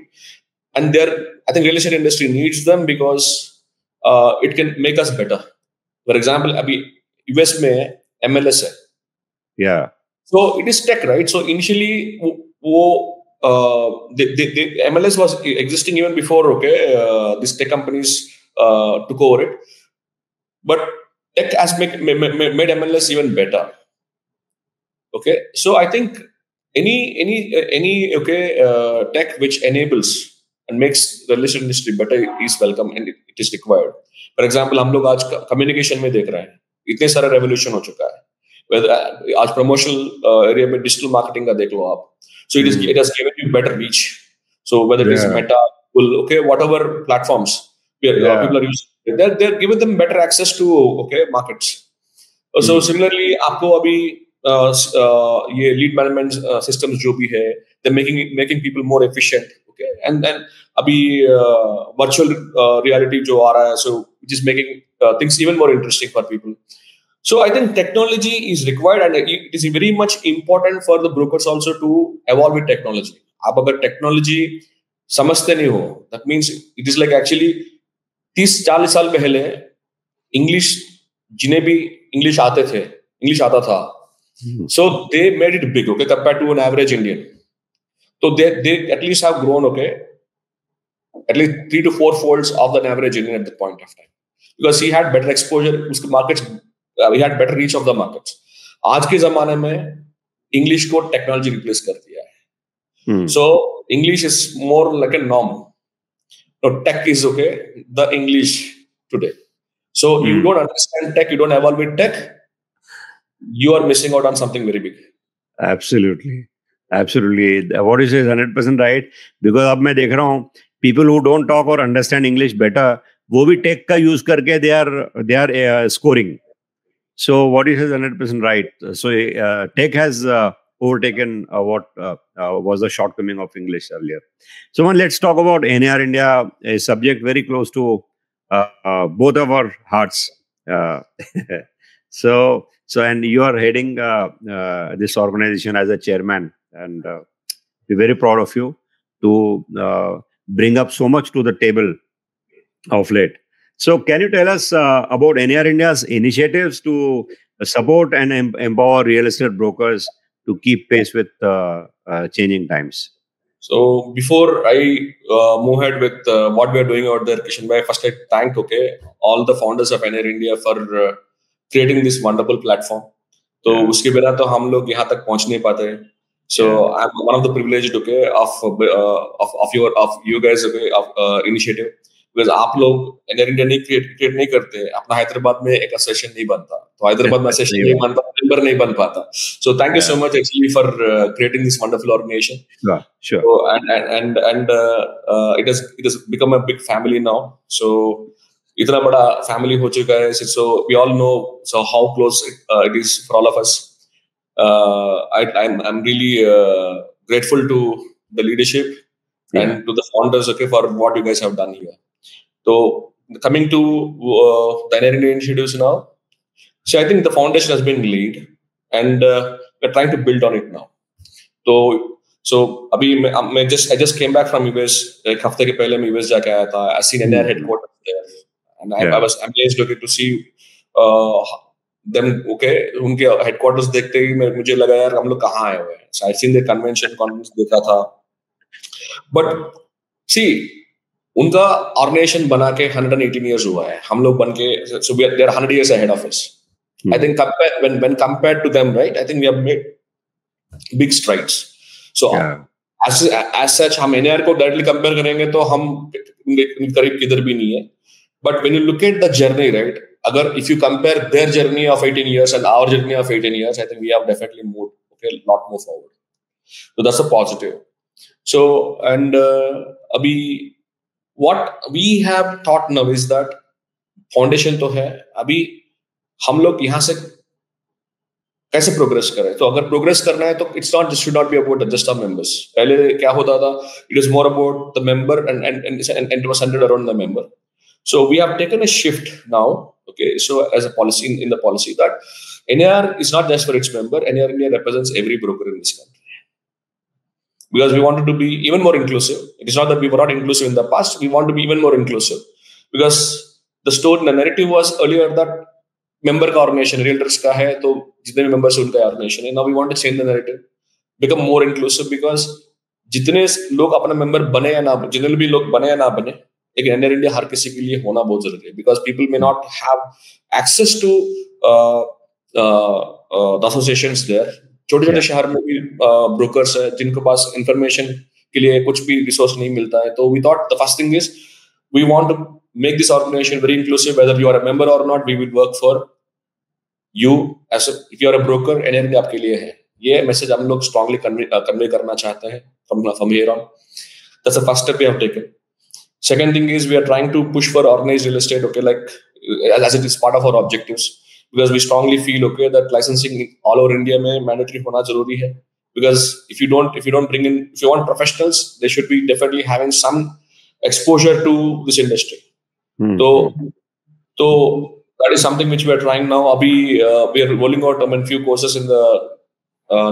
And I think real estate industry needs them because it can make us better. For example, अभी US में MLS है. Yeah. So it is tech, right? So initially, the MLS was existing even before. Okay, these tech companies took over it, but tech has made MLS even better. Okay, so I think any tech which enables and makes the real estate industry better is welcome and it is required. For example, हम लोग आज communication में देख रहे हैं, इतने सारा revolution हो चुका है। Whether आज promotional area में digital marketing का देख लो आप, so it has given you better reach. So whether it is Meta, Google, okay, whatever platforms people are using, they're giving them better access to markets. So similarly, आपको अभी ये lead management systems जो भी है, they're making people more efficient. Okay, and then अभी virtual reality जो आ रहा है, so which is making things even more interesting for people. So I think technology is required, and it is very much important for the brokers also to evolve with technology. आप अगर technology समझते नहीं हो, that means it is like actually 30-40 साल पहले English जिन्हें भी English आता था, so they made it big, okay, compared to an average Indian. So they at least have grown, okay, at least 3 to 4 folds of the average Indian at the point of time, because he had better exposure, उसके markets, he had better reach of the markets. आज के जमाने में English को technology replace कर दिया है. So English is more like a norm. No, tech is okay, the English today. So you don't understand tech, you don't evolve with tech, you are missing out on something very big. Absolutely. What you say is 100% right. Because अब मैं देख रहा हूँ people who don't talk or understand English better, वो भी tech का use करके they are scoring. So what you say is 100% right. So tech has overtaken what was the shortcoming of English earlier. So let's talk about NAR India, a subject very close to both of our hearts. So and you are heading this organization as a chairman, and we're very proud of you to bring up so much to the table of late. So can you tell us about NAR India's initiatives to support and empower real estate brokers to keep pace with changing times? So before I move ahead with what we are doing out there, Kishan bhai, first I thank all the founders of NAR India for creating this wonderful platform. तो उसके बिना तो हम लोग यहाँ तक पहुँच नहीं पाते हैं. So I'm one of the privileged of you guys initiative. Because आप लोग NAR India नहीं क्रिएट नहीं करते, अपना हैदराबाद में एक एसोसिएशन नहीं बनता, तो हैदराबाद में एसोसिएशन नहीं बनता, मेंबर नहीं बन पाता. So thank you so much actually for creating this wonderful organization. Sure. So, and it has become a big family now. So इतना बड़ा family हो चुका है. So we all know how close it is for all of us. I'm really grateful to the leadership and to the founders for what you guys have done here. So coming to the NAR India initiatives now, so I think the foundation has been laid, and we're trying to build on it now. So अभी I just came back from US. एक हफ्ते के पहले मैं US जाके आया था. I seen NAR headquarters there, and I was amazed to see them. उनके headquarters देखते ही मुझे लगा यार हम लोग कहाँ आए हुए हैं. So I seen the conference देखा था. But see, उनका ऑर्गेनाइजेशन बना के 118 years हुआ है. हम लोग बन के so they are 100 years ahead of us. I think when compared to them, right? I think we have made big strides. So as such, हम NAR को directly compare करेंगे तो हम करीब किधर भी नहीं है. But when you look at the journey, right? अगर if you compare their journey of 18 years and our journey of 18 years, I think we have definitely moved a lot more forward. So that's a positive. So and अभी what we have thought now is that foundation तो है, अभी हम लोग यहाँ से कैसे progress करें. तो अगर प्रोग्रेस करना है तो it's not should not be about just our members. पहले क्या होता था, it is more about the member and it was centred around the member. So we have taken a shift now. So as a policy in the policy that NAR is not just for its member. NAR India represents every broker in this country. Because we wanted to be even more inclusive. It is not that we were not inclusive in the past. We want to be even more inclusive. Because the narrative was earlier that member का organization, realtors का है, तो जितने भी members उनका organization है. Now we want to change the narrative, become more inclusive, because जितने लोग अपना member बने या ना, जितने भी लोग बने या ना बने, एक NAR India हर किसी के लिए होना बहुत जरूरी है. Because people may not have access to the associations there. छोटे-छोटे शहर में भी brokers है जिनके पास information के लिए कुछ भी resource नहीं मिलता है. तो we thought the first thing is we want to make this organization very inclusive. Whether you are a member or not, we will work for you. If you are a broker, NAR India आपके लिए है. ये message हम लोग strongly convey करना चाहते हैं from here on. That's the first step we have taken. Second thing is we are trying to push for organized real estate. like as it is part of our objectives. Because we strongly feel that licensing all over India में mandatory होना जरूरी है. Because if you want professionals, they should be definitely having some exposure to this industry. So that is something which we are trying now. Abhi we are rolling out few courses in the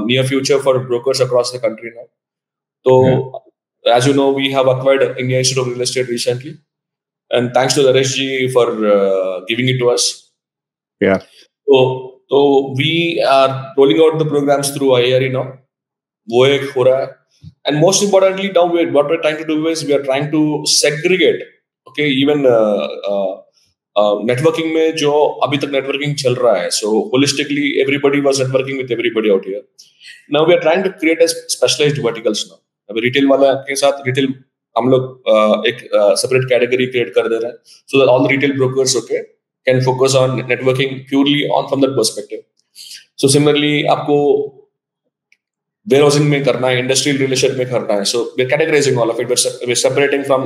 near future for brokers across the country now. So as you know, we have acquired India Institute of Real Estate recently, and thanks to Naresh ji for giving it to us. So we are rolling out the programs through IARE now. वो एक हो रहा है. And most importantly, now what we're trying to do is we are trying to segregate. Even networking में जो अभी तक networking चल रहा है. So holistically, everybody was networking with everybody out here. Now we are trying to create a specialized verticals now. अभी retail वाला के साथ रिटेल हम लोग एक सेपरेट कैटेगरी क्रिएट कर दे रहे हैं, so that all retail brokers okay can focus on networking purely on from that perspective. So similarly आपको warehousing में करना है, इंडस्ट्रियल रियल एस्टेट में करना है. So we're categorizing all of it. We're separating from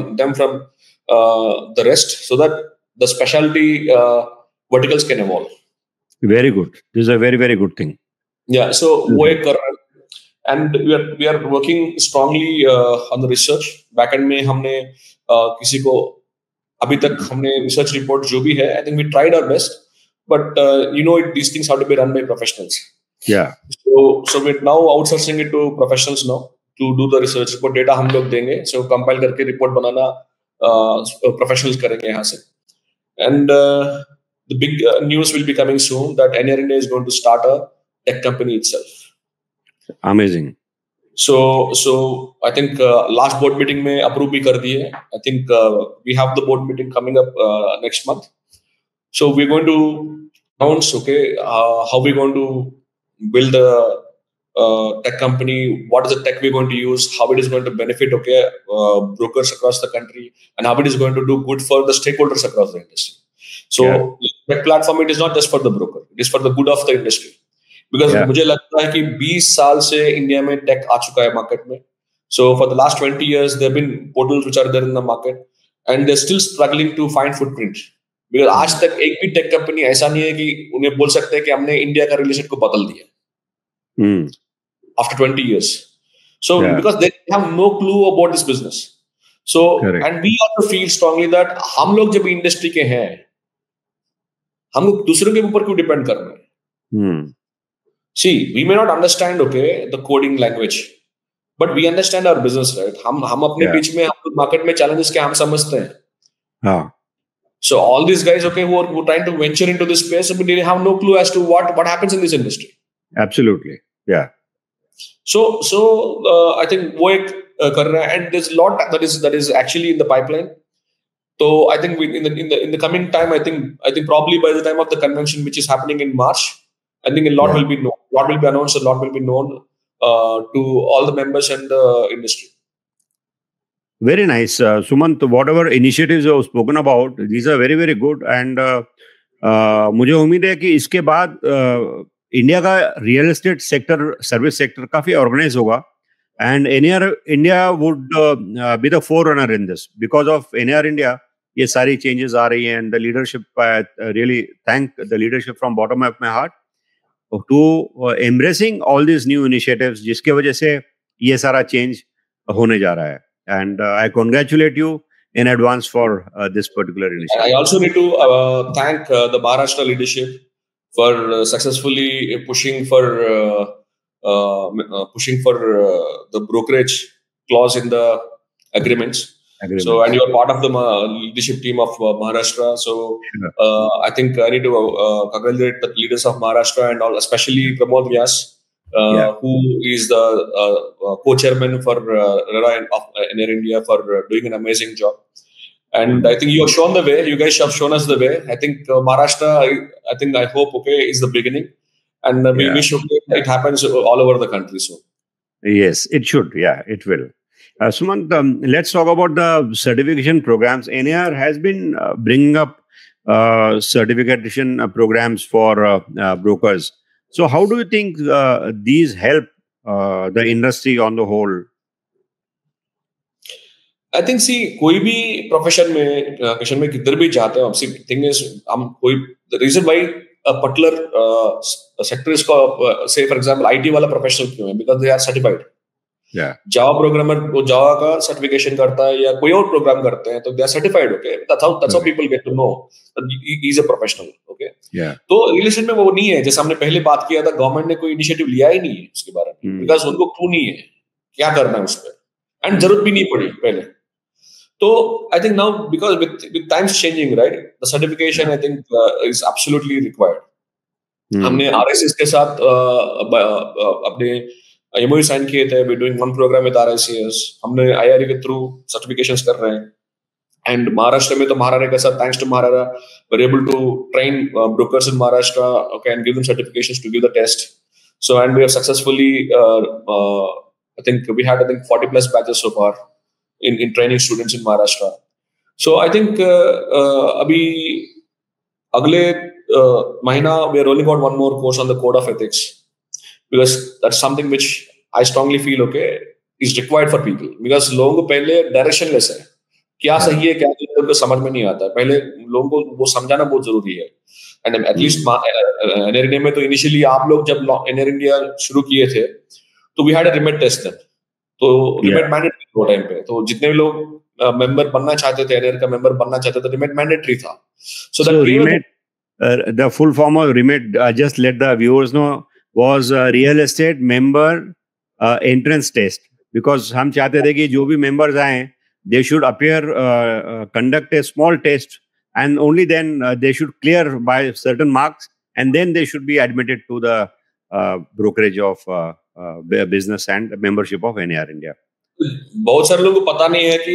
the rest so that the specialty verticals can evolve. Very good. This is a very, very good thing. Yeah. So वो एक कर रहे हैं. And we are working strongly on the research. Backend में हमने किसी को अभी तक हमने research report जो भी है, I think we tried our best. But these things have to be run by professionals. Yeah. So we're now outsourcing it to professionals now to do the research report. Data हम लोग देंगे, so compile करके report बनाना professionals करेंगे यहाँ से. And the big news will be coming soon that NR India is going to start a tech company itself. Amazing. So I think last board meeting में approve भी कर दिए. I think we have the board meeting coming up next month. So we're going to announce how we're going to build a tech company, what is the tech we're going to use, how it is going to benefit brokers across the country, and how it is going to do good for the stakeholders across the industry. So tech platform, it is not just for the broker, it is for the good of the industry. Because मुझे लगता है कि 20 साल से India में take आ चुका है market में. So for the last 20 years there have been portals which are there in the market and they're still struggling to find footprint. Because आज तक एक भी टेक कंपनी ऐसा नहीं है कि उन्हें बोल सकते हैं कि हमने इंडिया का रियल एस्टेट को बदल दिया. After 20 years. So because they have no clue about this business. So and we also feel strongly that हम लोग जब इंडस्ट्री के हैं, हम लोग दूसरों के ऊपर क्यों डिपेंड कर रहे हैं? See, we may not understand the coding language, but we understand our business, right? हम अपने बीच में हम मार्केट में challenges के हम समझते हैं. हाँ. So all these guys, who are trying to venture into this space, but they have no clue as to what happens in this industry. Absolutely, yeah. So I think वो एक कर रहा है, and there's a lot that is actually in the pipeline. So I think in the coming time, I think probably by the time of the convention, which is happening in March, I think a lot will be known, lot will be announced, a lot will be known to all the members and the industry. Very nice, Sumant. Whatever initiatives you have spoken about, these are very, very good. And मुझे उम्मीद है कि इसके बाद India का real estate sector, service sector काफी organise होगा. And NR India would be the forerunner in this. Because of NR India, ये सारी changes आ रही हैं. And the leadership, I really thank the leadership from bottom of my heart to embracing all these new initiatives, जिसके वजह से ये सारा change होने जा रहा है. And I congratulate you in advance for this particular initiative. I also need to thank the Maharashtra leadership for successfully pushing for the brokerage clause in the agreements. So, and you are part of the leadership team of Maharashtra. So, I think I need to congratulate the leaders of Maharashtra and all, especially Pramod Vyas. Who is the co-chairman for RERA of NR India for doing an amazing job. And I think you have shown the way. You guys have shown us the way. I think Maharashtra, I hope, is the beginning. And we wish it happens all over the country. So yes, it should. Yeah, it will. Sumant, let's talk about the certification programs. NAR has been bringing up certification programs for brokers. So how do you think these help the industry on the whole? I think कोई भी profession में किधर भी जाते हैं, obviously thing is the reason why a particular sector is called, say for example IT वाला professional क्यों है? Because they are certified. Java programmer वो Java का certification करता है या कोई और program करते हैं, तो they are certified. That's how people get to know that he is a professional. तो real estate में वो नहीं है. जैसे हमने पहले बात किया था, गवर्नमेंट ने कोई इनिशिएटिव लिया ही नहीं है उसके बारे में, बिकॉज उनको क्लू नहीं है क्या करना है उस पर, एंड जरूरत भी नहीं पड़ी पहले. तो I think now because with times changing, right, the certification I think is absolutely required. हमने RICS के साथ अपने MOU साइन किए थे. We doing one programme with RICS. हमने IRA के थ्रू सर्टिफिकेशंस कर रहे हैं. And Maharashtra में तो महाराणा के साथ, thanks to Maharashtra, we're able to train brokers in Maharashtra, and give them certifications to give the test. So, and we have successfully I think we had 40 plus batches so far in training students in Maharashtra. So I think abhi agle mahina we are rolling out one more course on the code of ethics, because that's something which I strongly feel is required for people, because लोगों को पहले directionless है, क्या सही है क्या गलत है उनको समझ में नहीं आता, पहले लोगों को वो समझाना बहुत जरूरी है. एंड एटलीस्ट एनआर इंडिया में तो इनिशियली आप लोग जब एनआर इंडिया शुरू किए थे तो we had a remit test then, तो रिमेट मैंडेटरी वो टाइम पे, तो जितने भी लोग मेंबर बनना चाहते थे, एनआर का मेंबर बनना चाहते थे, रिमेट मैंडेटरी था. So that remit, the full form of remit, just let the viewers know, was real estate member entrance test, because हम चाहते थे कि जो भी members आए they should appear, conduct a small test, and only then they should clear by certain marks, and then they should be admitted to the brokerage of business and membership of NAR India. बहुत सारे लोगों को पता नहीं है कि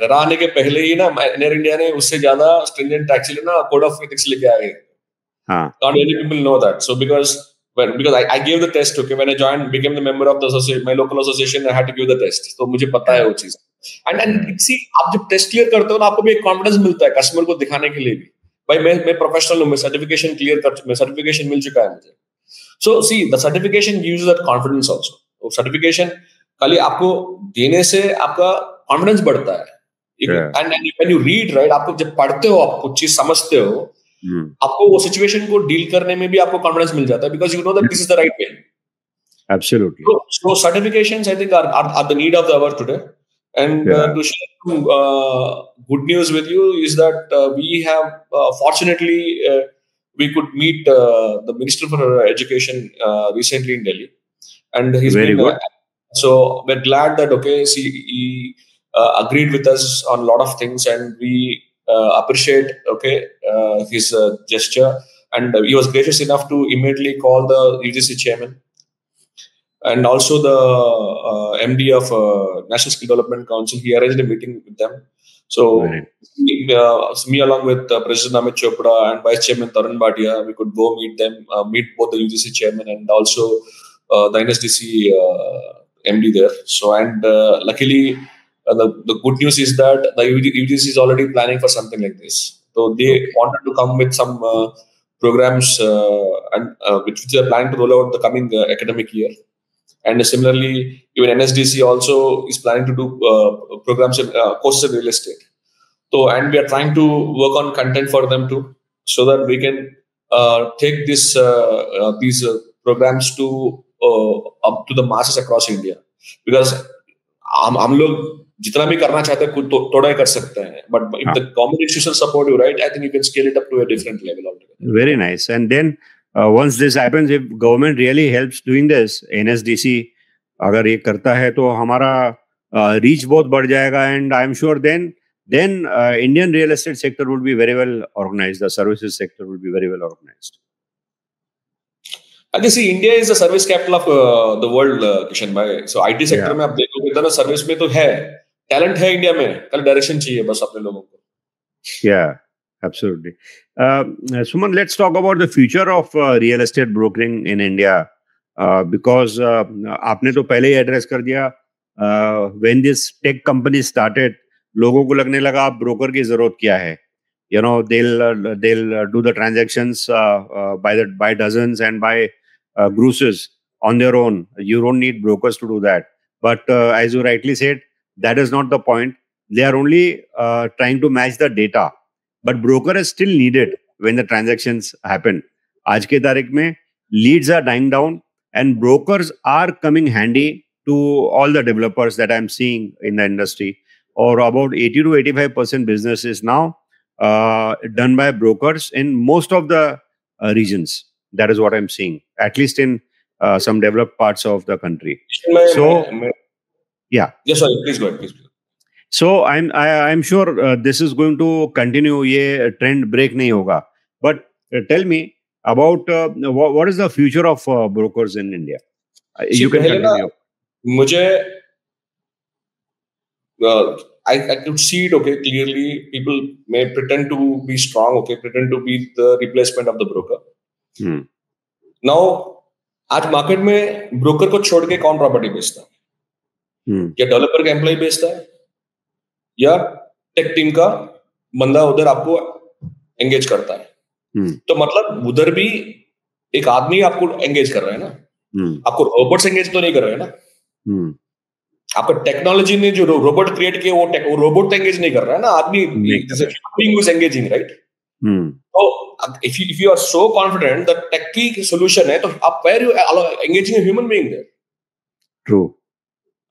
RERA आने के पहले ही ना एनआर इंडिया ने उससे ज्यादा स्ट्रिंजेंट एक्चुअली ना कोड ऑफ एथिक्स लेके आए. Not many people know that. So because I gave the test, okay, when I joined, became the member of the association, my local association, I had to give the test. तो मुझे पता है वो चीज. And see, आप जब test clear करते हो ना, आपको भी एक कॉन्फिडेंस मिलता है कस्टमर को दिखाने के लिए भी, भाई मैं प्रोफेशनल हूँ, मैं सर्टिफिकेशन क्लियर कर, मैं सर्टिफिकेशन मिल चुका है मुझे. So see, the certification gives that confidence also. तो सर्टिफिकेशन खाली आपको देने से आपका कॉन्फिडेंस बढ़ता है. And when you read, right, आपको जब पढ़ते हो, आप कुछ चीज समझते हो, आपको वो सिचुएशन को डील करने में भी आपको कॉन्फिडेंस मिल जाता है, because you know that this is the right way. Absolutely. So certifications, I think, are the need of the hour today. And to share some good news with you is that we have fortunately we could meet the Minister for Education recently in Delhi, and he's very been good. So we're glad that he agreed with us on a lot of things, and we appreciate his gesture, and he was gracious enough to immediately call the UGC chairman and also the MD of National Skill Development Council. He arranged a meeting with them. So me along with President Amit Chopra and Vice Chairman Tarun Bhatia, we could go meet them, meet both the UGC chairman and also the NSDC MD there. So, and luckily, the good news is that the UGC is already planning for something like this. So they wanted to come with some programs and which they are planning to roll out the coming academic year. And similarly, even NSDC also is planning to do programs in courses in real estate. So, and we are trying to work on content for them too, so that we can take these programs to up to the masses across India. Because हम लोग जितना भी करना चाहते हैं खुद थोड़ा ही कर सकते हैं, but if the government institutions support you, right, I think you can scale it up to a different level altogether. Very nice. And then once this happens, if government really helps doing this, NSDC अगर ये करता है तो हमारा reach बहुत बढ़ जाएगा, and I'm sure then Indian real estate sector would be very well organized. The services sector would be very well organized. I can see India is the service capital of the world, Kishan bhai. So IT sector में आप देखोगे इतना service में तो है, talent है India में, कल डायरेक्शन चाहिए बस अपने लोगों को. Yeah, absolutely. Suman, let's talk about the future of real estate brokering in India, because आपने तो पहले ही एड्रेस कर दिया. When this tech company started, लोगों को लगने लगा अब ब्रोकर की जरूरत क्या है. You know, they'll do the transactions by dozens and by groces on their own. You don't need brokers to do that. But as you rightly said, that is not the point. They are only trying to match the data. But broker is still needed when the transactions happen. आज के तारीख में leads are dying down, and brokers are coming handy to all the developers that I'm seeing in the industry. Or about 80 to 85% business is now done by brokers in most of the regions. That is what I'm seeing, at least in some developed parts of the country. Yeah. Yes, sorry. Please go ahead. Please. So I'm sure this is going to continue. ये trend break नहीं होगा. But tell me about what is the future of brokers in India? You can continue. मुझे I could see it, clearly. People may pretend to be strong, pretend to be the replacement of the broker. Now, आज market में broker को छोड़ के कौन property बेचता है? या डेवलपर का एम्प्लॉय बेचता है, या टेक टीम का बंदा उधर आपको एंगेज करता है। तो मतलब उधर भी एक आदमी आपको एंगेज कर रहा है ना, आपको रोबोट्स एंगेज तो नहीं कर रहे हैं ना। आपका टेक्नोलॉजी ने जो रोबोट क्रिएट किए वो रोबोट एंगेज नहीं कर रहा है ना, आदमी इज एंगेजिंग, राइट। तो if you are so confident that tech की solution है, तो आप where you engaging a human being there? True.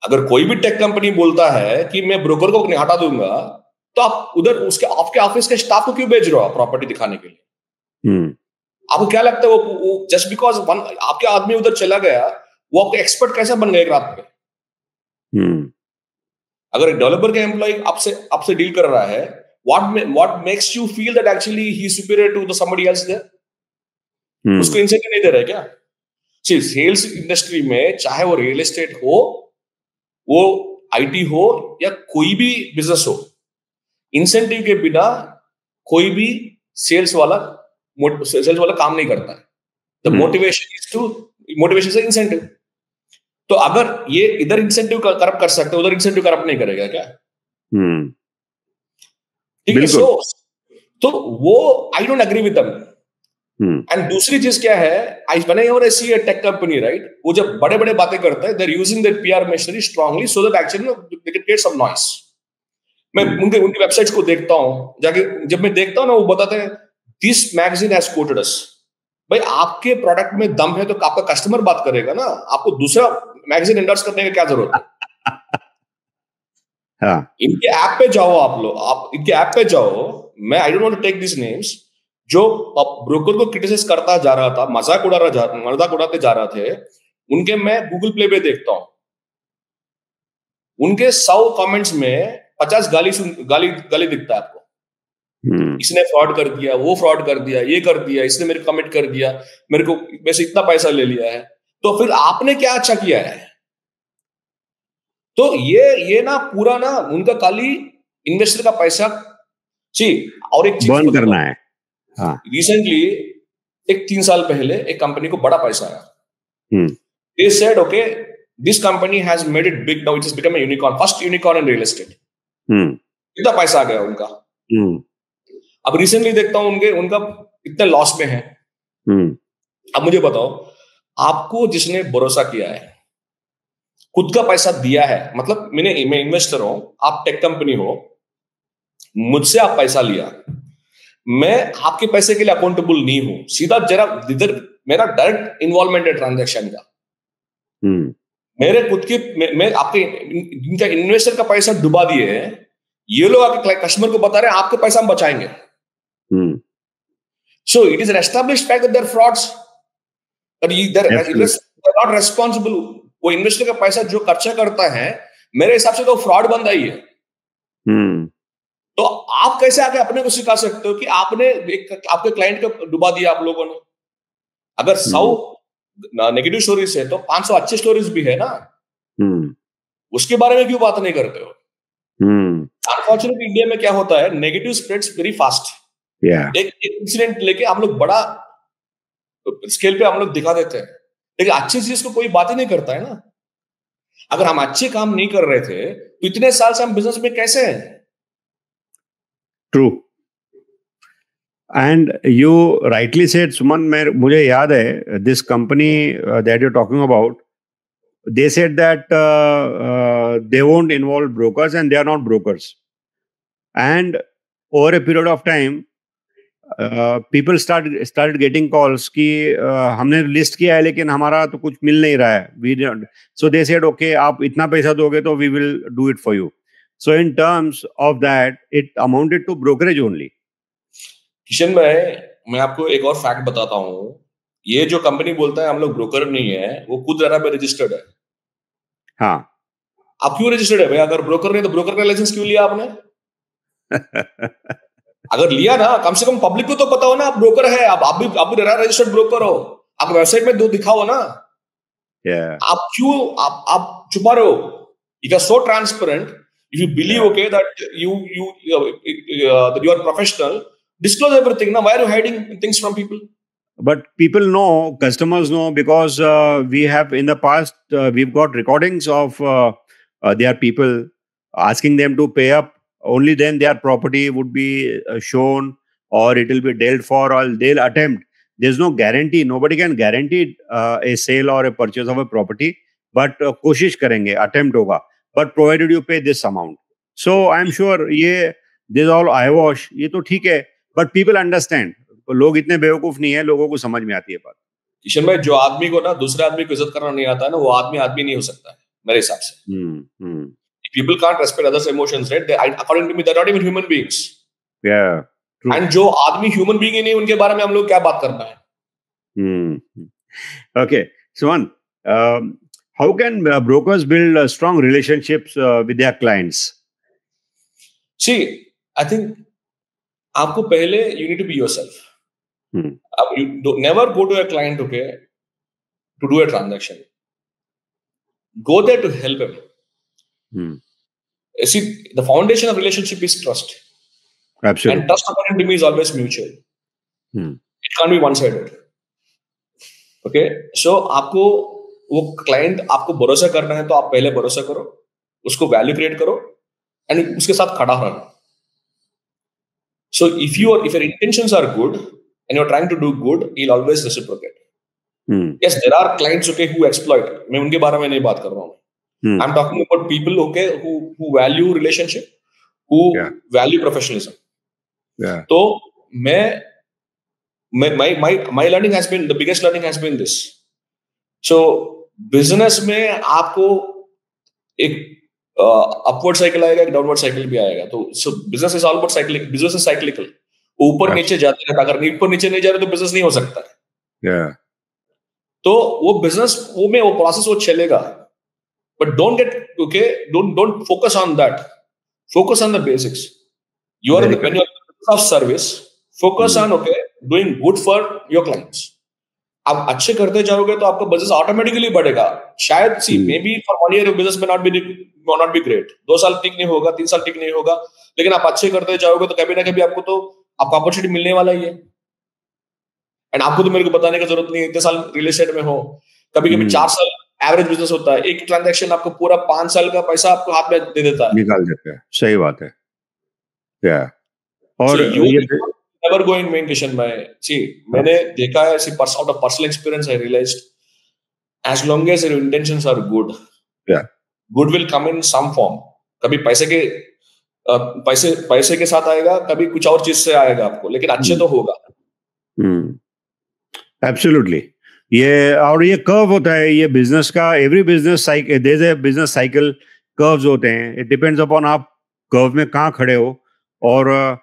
अगर कोई भी टेक कंपनी बोलता है कि मैं ब्रोकर को हटा दूंगा, तो आप उधर उसके आपके ऑफिस के स्टाफ को क्यों भेज रहे हो प्रॉपर्टी दिखाने के लिए? आपको क्या लगता है वो जस्ट बिकॉज आपके आदमी उधर चला गया, वो आपके एक्सपर्ट कैसे बन गए एक रात पे? अगर एक डेवलपर का एम्प्लॉय आपसे डील कर रहा है, what makes you feel that actually he is superior to the somebody else there? उसको इंसेंटिव नहीं दे रहे क्या? सेल्स इंडस्ट्री में चाहे वो रियल एस्टेट हो, वो आईटी हो, या कोई भी बिजनेस हो, इंसेंटिव के बिना कोई भी सेल्स वाला काम नहीं करता है। द मोटिवेशन से इंसेंटिव। तो अगर ये इधर इंसेंटिव करप्ट कर सकते, उधर इंसेंटिव करप्ट नहीं करेगा क्या? ठीक है। तो वो I don't agree with them. And दूसरी चीज क्या है, when I ever see a tech company, right, वो जब बड़े बड़े बातें करते हैं, they are using their PR machinery strongly so that actually they can create some noise. मैं उनकी वेबसाइट्स को देखता हूं जाके, जब मैं देखता हूं ना, वो बताते हैं दिस मैगजीन हैज कोटेड अस। भाई आपके प्रोडक्ट में दम है तो आपका कस्टमर बात करेगा ना, आपको दूसरा मैगजीन एंडोर्स करने की क्या जरूरत है? हाँ। इनके ऐप पे जाओ आप लोग, आप इनके ऐप पे जाओ। मैं I don't want to take this names, जो ब्रोकर को क्रिटिसाइज करता जा रहा था, मजाक उड़ाते जा रहे थे, उनके मैं गूगल प्ले पे देखता हूं, उनके 100 कमेंट्स में 50 गाली दिखता है आपको। इसने फ्रॉड कर दिया, वो फ्रॉड कर दिया, ये कर दिया, इसने मेरे कमिट कर दिया, मेरे को वैसे इतना पैसा ले लिया है। तो फिर आपने क्या अच्छा किया है? तो ये ना पूरा ना उनका खाली इन्वेस्टर का पैसा और एक चीज बर्न करना है। हाँ। रिसेंटली एक 3 साल पहले एक कंपनी को बड़ा पैसा आया। They said, okay, this company has made it big now. It has become a unicorn, first unicorn in real estate. कितना पैसा आ गया उनका। अब रिसेंटली देखता हूं उनका इतने लॉस में है। अब मुझे बताओ, आपको जिसने भरोसा किया है, खुद का पैसा दिया है, मतलब मैं इन्वेस्टर हूं, आप टेक कंपनी हो, मुझसे आप पैसा लिया, मैं आपके पैसे के लिए अकाउंटेबल नहीं हूं। सीधा जरा इधर मेरा डायरेक्ट इन्वॉल्वमेंट है ट्रांजैक्शन का। मेरे खुद के मैं आपके इनका इन्वेस्टर का पैसा डुबा दिए हैं, ये लोग आके कस्टमर को बता रहे हैं आपके पैसा हम बचाएंगे। So it is an established fact that there frauds, but they are not responsible. वो इन्वेस्टर का पैसा जो खर्चा करता है, मेरे हिसाब से तो फ्रॉड बंदा ही है। तो आप कैसे आके अपने को सिखा सकते हो कि आपने आपके क्लाइंट को डुबा दिया आप लोगों ने? अगर 100 नेगेटिव स्टोरीज है तो 500 अच्छे स्टोरीज भी है ना, उसके बारे में क्यों बात नहीं करते हो? अनफॉर्चुनेटली इंडिया में क्या होता है, नेगेटिव स्प्रेड्स वेरी फास्ट। एक इंसिडेंट लेके हम लोग बड़ा स्केल पे हम लोग दिखा देते हैं, लेकिन अच्छी चीज को कोई बात ही नहीं करता है ना। अगर हम अच्छे काम नहीं कर रहे थे तो इतने साल से हम बिजनेस में कैसे हैं? True. And you rightly said, Suman, मुझे याद है this company that you talking about, they said that they won't involve brokers and they are not brokers. And over a period of time, people started getting calls कि हमने list किया है लेकिन हमारा तो कुछ मिल नहीं रहा है। So they said, okay, आप इतना पैसा दोगे तो we will do it for you. So in terms of that, it amounted to brokerage only. Kishan भाई, मैं आपको एक और फैक्ट बताता हूँ। ये जो कंपनी बोलता है हम लोग ब्रोकर नहीं है, वो खुद रेरा पे रजिस्टर्ड है। हाँ। आप क्यों रजिस्टर्ड है भाई? अगर ब्रोकर नहीं तो ब्रोकर का लाइसेंस क्यों लिया आपने? अगर लिया ना, कम से कम पब्लिक को तो पता हो ना आप ब्रोकर है। आप भी रजिस्टर्ड ब्रोकर हो, आप वेबसाइट में दो दिखाओ ना। आप क्यों आप छुपा रहे हो? It is so transparent. If you believe okay that you are professional, disclose everything. Now why are you hiding things from people? But people know, customers know, because we have in the past we've got recordings of there are people asking them to pay up. Only then their property would be shown, or it will be dealt for, or they'll attempt. There's no guarantee. Nobody can guarantee a sale or a purchase of a property. But कोशिश करेंगे, attempt होगा. But provided you pay this amount. So I'm sure this all eyewash. ये तो ठीक है. But people understand. लोग इतने बेवकूफ नहीं है, लोगों को समझ में आती है बात. किशन भाई, जो आदमी को ना दूसरे आदमी को इज्जत करना नहीं आता है ना, वो आदमी नहीं हो सकता है मेरे हिसाब से. People can't respect others' emotions, right? According to me, they're not even human beings. Yeah. True. And जो आदमी human being ही नहीं, उनके बारे में हम लोग क्या बात कर पाए? Okay, Suman, how can brokers build strong relationships with their clients? See, I think आपको पहले you need to be yourself. You never go to a client, okay, to do a transaction. Go there to help him. See, the foundation of relationship is trust. Absolutely. And trust, according to me, is always mutual. It can't be one-sided. Okay, so आपको वो client आपको भरोसा करना है, तो आप पहले भरोसा करो, उसको value create करो, and उसके साथ खड़ा रहना. So if your intentions are good and you're trying to do good, he'll always reciprocate. Yes, there are clients, okay, who exploit. मैं उनके बारे में नहीं बात कर रहा हूँ. I'm talking about people, okay, who value relationship, who value professionalism. Yeah. So my learning has been, the biggest learning has been this. So business में आपको एक upward cycle आएगा, एक downward cycle भी आएगा. तो so business is all about cyclic. Business is cyclical. ऊपर नीचे जाते हैं. अगर ऊपर नीचे नहीं जा रहे तो business नहीं हो सकता है. Yeah. तो वो business वो process वो चलेगा. But don't focus on that. Focus on the basics. When you're in the business of service, focus on doing good for your clients. आप अच्छे करते जाओगे तो आपका बिजनेस ऑटोमेटिकली बढ़ेगा. शायद may be for 1 year business में नॉट बी ग्रेट. 2 साल ठीक नहीं होगा, 3 साल ठीक नहीं होगा, लेकिन आप अच्छे करते जाओगे तो कभी ना कभी आपको अपॉर्चुनिटी मिलने वाला ही है. एंड आपको तो मेरे को बताने की जरूरत नहीं है, इतने साल रियल एस्टेट में हो. कभी 4 साल एवरेज बिजनेस होता है. एक ट्रांजैक्शन आपको पूरा 5 साल का पैसा आपको हाथ में दे देता है, निकाल देता है. सही बात है. और never go in vain, Kishan bhai. See, मैंने देखा है, out of personal experience, I realized as long as your intentions are good, good will come in some form. कभी पैसे के साथ आएगा, कभी कुछ और चीज से आएगा आपको, लेकिन अच्छे तो होगा. Absolutely. ये कर्व होता है ये बिजनेस का. Every business cycle, there is a business cycle, curves होते हैं. इट डिपेंड्स अपॉन आप कर्व में कहाँ खड़े हो, और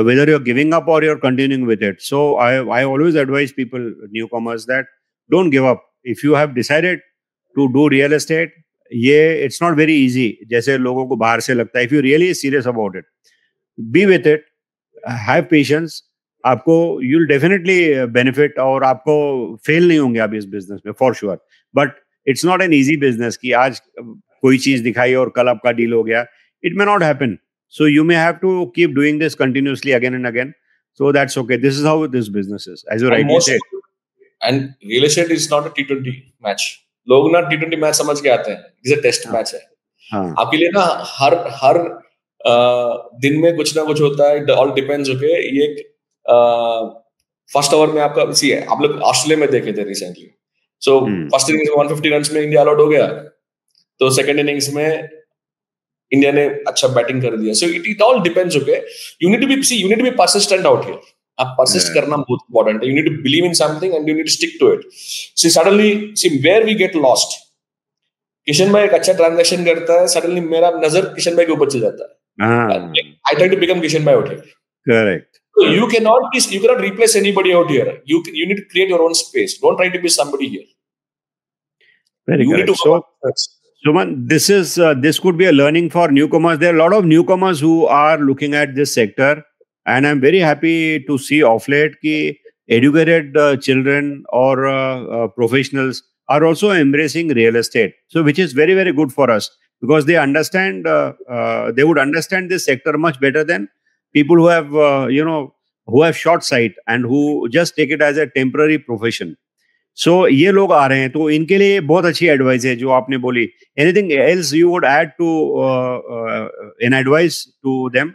whether you're giving up or you're continuing with it. So I always advise people, newcomers, that don't give up. If you have decided to do real estate, it's not very easy जैसे लोगों को बाहर से लगता है. If you're really serious about it, be with it, have patience. आपको you'll definitely benefit, और आपको fail नहीं होंगे आप इस business में, for sure. But it's not an easy business कि आज कोई चीज दिखाई और कल आपका deal हो गया. It may not happen. So you may have to keep doing this continuously again and again. So that's okay. This is how this business is, as you rightly said. And real estate is not a T20 match. लोग ना T20 match समझ के आते हैं. It's a test match है. आपके लिए ना हर दिन में कुछ ना कुछ होता है. It all depends. Okay, ये फर्स्ट ओवर में आपका आप लोग ऑस्ट्रेलिया में देखे थे रिसेंटली. सो फर्स्ट इनिंग्स में 150 रन में इंडिया आउट हो गया, तो सेकंड इनिंग्स में इंडिया ने अच्छा बैटिंग कर दिया. So it all depends. Okay, you need to be persistent out here. आप परसिस्ट करना बहुत इंपॉर्टेंट है. You need to believe in something and you need to stick to it. Suddenly where we get lost. Kishan भाई एक अच्छा transaction करता है, suddenly मेरा नजर किशन भाई के ऊपर चल जाता है. I try to become Kishan भाई out here. Correct. So you cannot replace anybody out here. You need to create your own space. Don't try to be somebody here. Very good. So, Suman, this could be a learning for newcomers. There are a lot of newcomers who are looking at this sector, and I'm very happy to see off late कि educated children or professionals are also embracing real estate. So, which is very, very good for us, because they understand. They would understand this sector much better than people who have who have short sight and who just take it as a temporary profession. सो ये लोग आ रहे हैं, तो इनके लिए बहुत अच्छी advice है जो आपने बोली. Anything else you would add to an advice to them?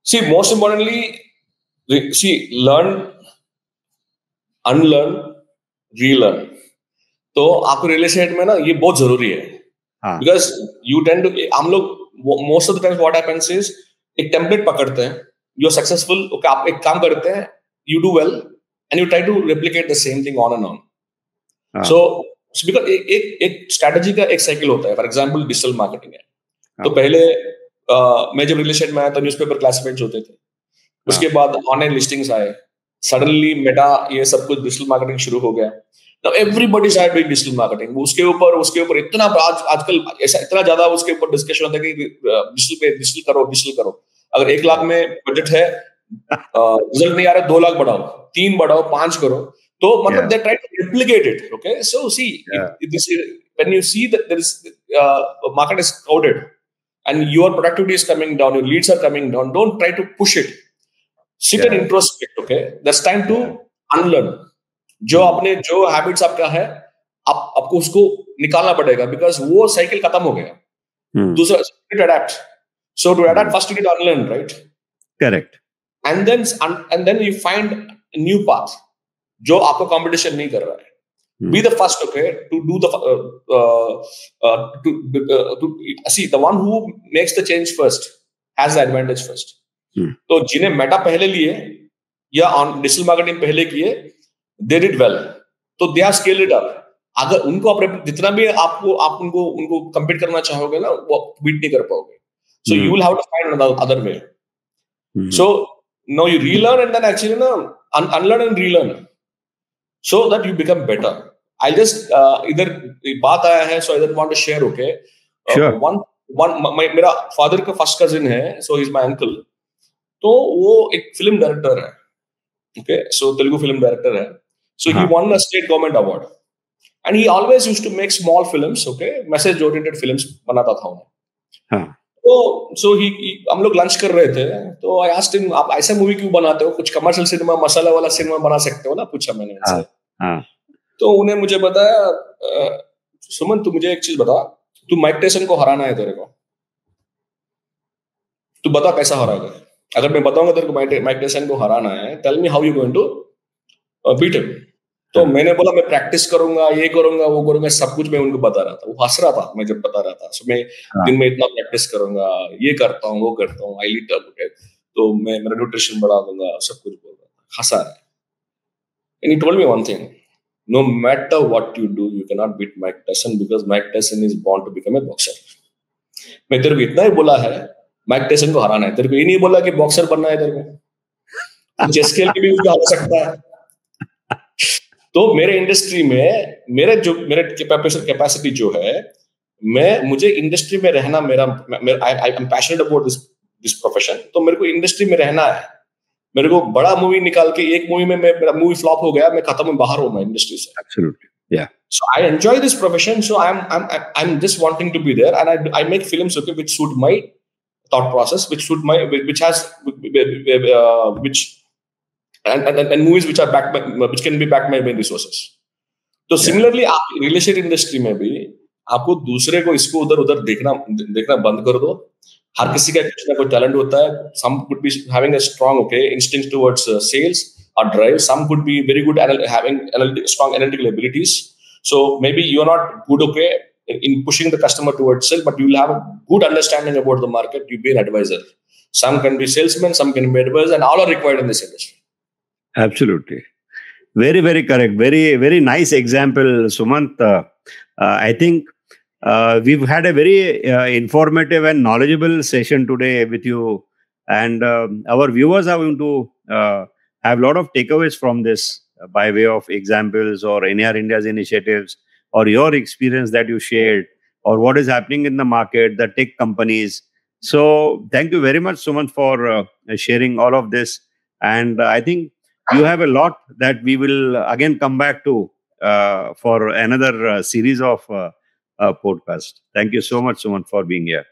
See, most importantly, learn, unlearn, relearn. तो आपको रियल एस्टेट में ना ये बहुत जरूरी है. बिकॉज यू टेंड टू, हम लोग most of the times what happens is एक टेम्पलेट पकड़ते हैं, यू आर सक्सेसफुल, ओके, आप एक काम करते हैं, you do well and you try to replicate the same thing on and on. So because एक स्ट्रेटजी का एक साइकिल होता है. फॉर एग्जांपल डिजिटल मार्केटिंग है. तो पहले मैं जब रियल एस्टेट में आया तो न्यूज़पेपर क्लासिफाइड्स होते थे. उसके बाद ऑनलाइन लिस्टिंग्स आए, सडनली मेटा ये सब कुछ डिजिटल मार्केटिंग शुरू हो गया. Now everybody started doing digital marketing. उसके ऊपर इतना आजकल ऐसा इतना ज्यादा उसके ऊपर डिस्कशन होता है कि डिजिटल करो. अगर 1 लाख में बजट है, रिजल्ट नहीं आ रहा, 2 लाख बढ़ाओ, 3 बढ़ाओ, 5 करो. तो मतलब they try to replicate it. Okay, so see, when you see that there is market is crowded and your productivity is coming down, your leads are coming down, don't try to push it. Sit and introspect. Okay, that's time to unlearn. जो habits आपका है, आपको उसको निकालना पड़ेगा, because वो cycle खत्म हो गया. दूसरा adapt. So to adapt first you need unlearn, right? Correct. And then you find new path जो आपको कंपटीशन नहीं कर रहा है. Be the first, okay, to do the see the one who makes the change first has the advantage first. तो जिन्हें Meta पहले लिए या ऑन डिजिटल मार्केटिंग पहले किए, they did well, तो they have scaled it up. अगर उनको जितना भी आप उनको compete करना चाहोगे ना, वो beat नहीं कर पाओगे. So you will have to find another way. So now you relearn and then actually unlearn and relearn, so that you become better. I just इधर बात आया है, so I just want to share. Okay, sure. मेरा father का first cousin है, so he's my uncle. तो वो एक film director है. Okay, so Telugu film director है. So he won a state government award, and he always used to make small films. Okay, message oriented films बनाता था उन्हें. So हम लोग लंच कर रहे थे, तो I asked him, आप ऐसा मूवी क्यों बनाते हो? कुछ कमर्शियल सिनेमा, मसाला वाला सिनेमा बना सकते हो ना, पूछा मैंने उनसे. तो उन्हें मुझे बताया, सुमन तू मुझे एक चीज बता, तू माइक टायसन को हराना है तेरे को, तू बता कैसा हराएगा? अगर मैं बताऊंगा तेरे को माइक टायसन को हराना है, tell me how you going to beat him. तो मैंने बोला मैं प्रैक्टिस करूंगा, ये करूंगा, वो करूंगा, सब कुछ मैं उनको बता रहा था. वो हंस रहा था मैं जब बता रहा था. सो मैं दिन में इतना प्रैक्टिस करूंगा, ये करता हूँ, वो करता हूँ, आई ईट अप, तो मैं मेरा न्यूट्रिशन बढ़ा दूंगा, सब कुछ बोल रहा था, हंसा रहा है. And he told me one thing, no matter what you do, you cannot beat Mike Tyson because Mike Tyson is born to become a boxer. मैं तेरे को इतना ही बोला है माइक टायसन को हराना है, तेरे को ये नहीं बोला कि बॉक्सर बनना है तेरे को. चेस खेल के भी उसको हरा सकता है. तो मेरे इंडस्ट्री में मेरे कैपेसिटी जो है, मुझे इंडस्ट्री में रहना, I am passionate about this profession. तो मेरे को इंडस्ट्री में रहना है. मेरे को बड़ा मूवी निकाल के, एक मूवी में मेरा मूवी फ्लॉप हो गया, मैं खत्म, बाहर हूं मैं इंडस्ट्री से. Absolutely. Yeah. So I enjoy this profession, so I'm just wanting to be there, and I make films, okay, which suit my thought process, which and movies which are backed by, which can be backed by main resources. तो similarly आप real estate industry में भी आपको दूसरे को इसको उधर देखना बंद कर दो. हर किसी का कुछ ना कुछ टैलेंट होता है. Some could be having a strong, okay, instinct towards sales or drive. Some could be very good at having strong analytical abilities. So maybe you're not good, okay, in pushing the customer towards sale, but you will have a good understanding about the market. You be an advisor. Some can be salesmen, some can be advisors, and all are required in this industry. Absolutely. Very, very correct. Very, very nice example, Sumant. I think we've had a very informative and knowledgeable session today with you, and our viewers are going to have a lot of takeaways from this by way of examples or NAR India's initiatives or your experience that you shared or what is happening in the market, the tech companies. So thank you very much, Sumant, for sharing all of this. And I think you have a lot that we will again come back to for another series of podcast. Thank you so much, Sumant, for being here.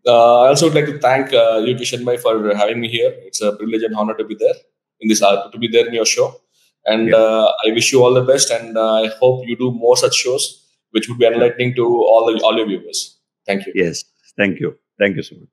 I also would like to thank you, Kishan Bhai, for having me here. It's a privilege and honor to be there in this, to be there in your show. And I wish you all the best, and I hope you do more such shows, which would be enlightening to all your viewers. Thank you. Yes, thank you so much.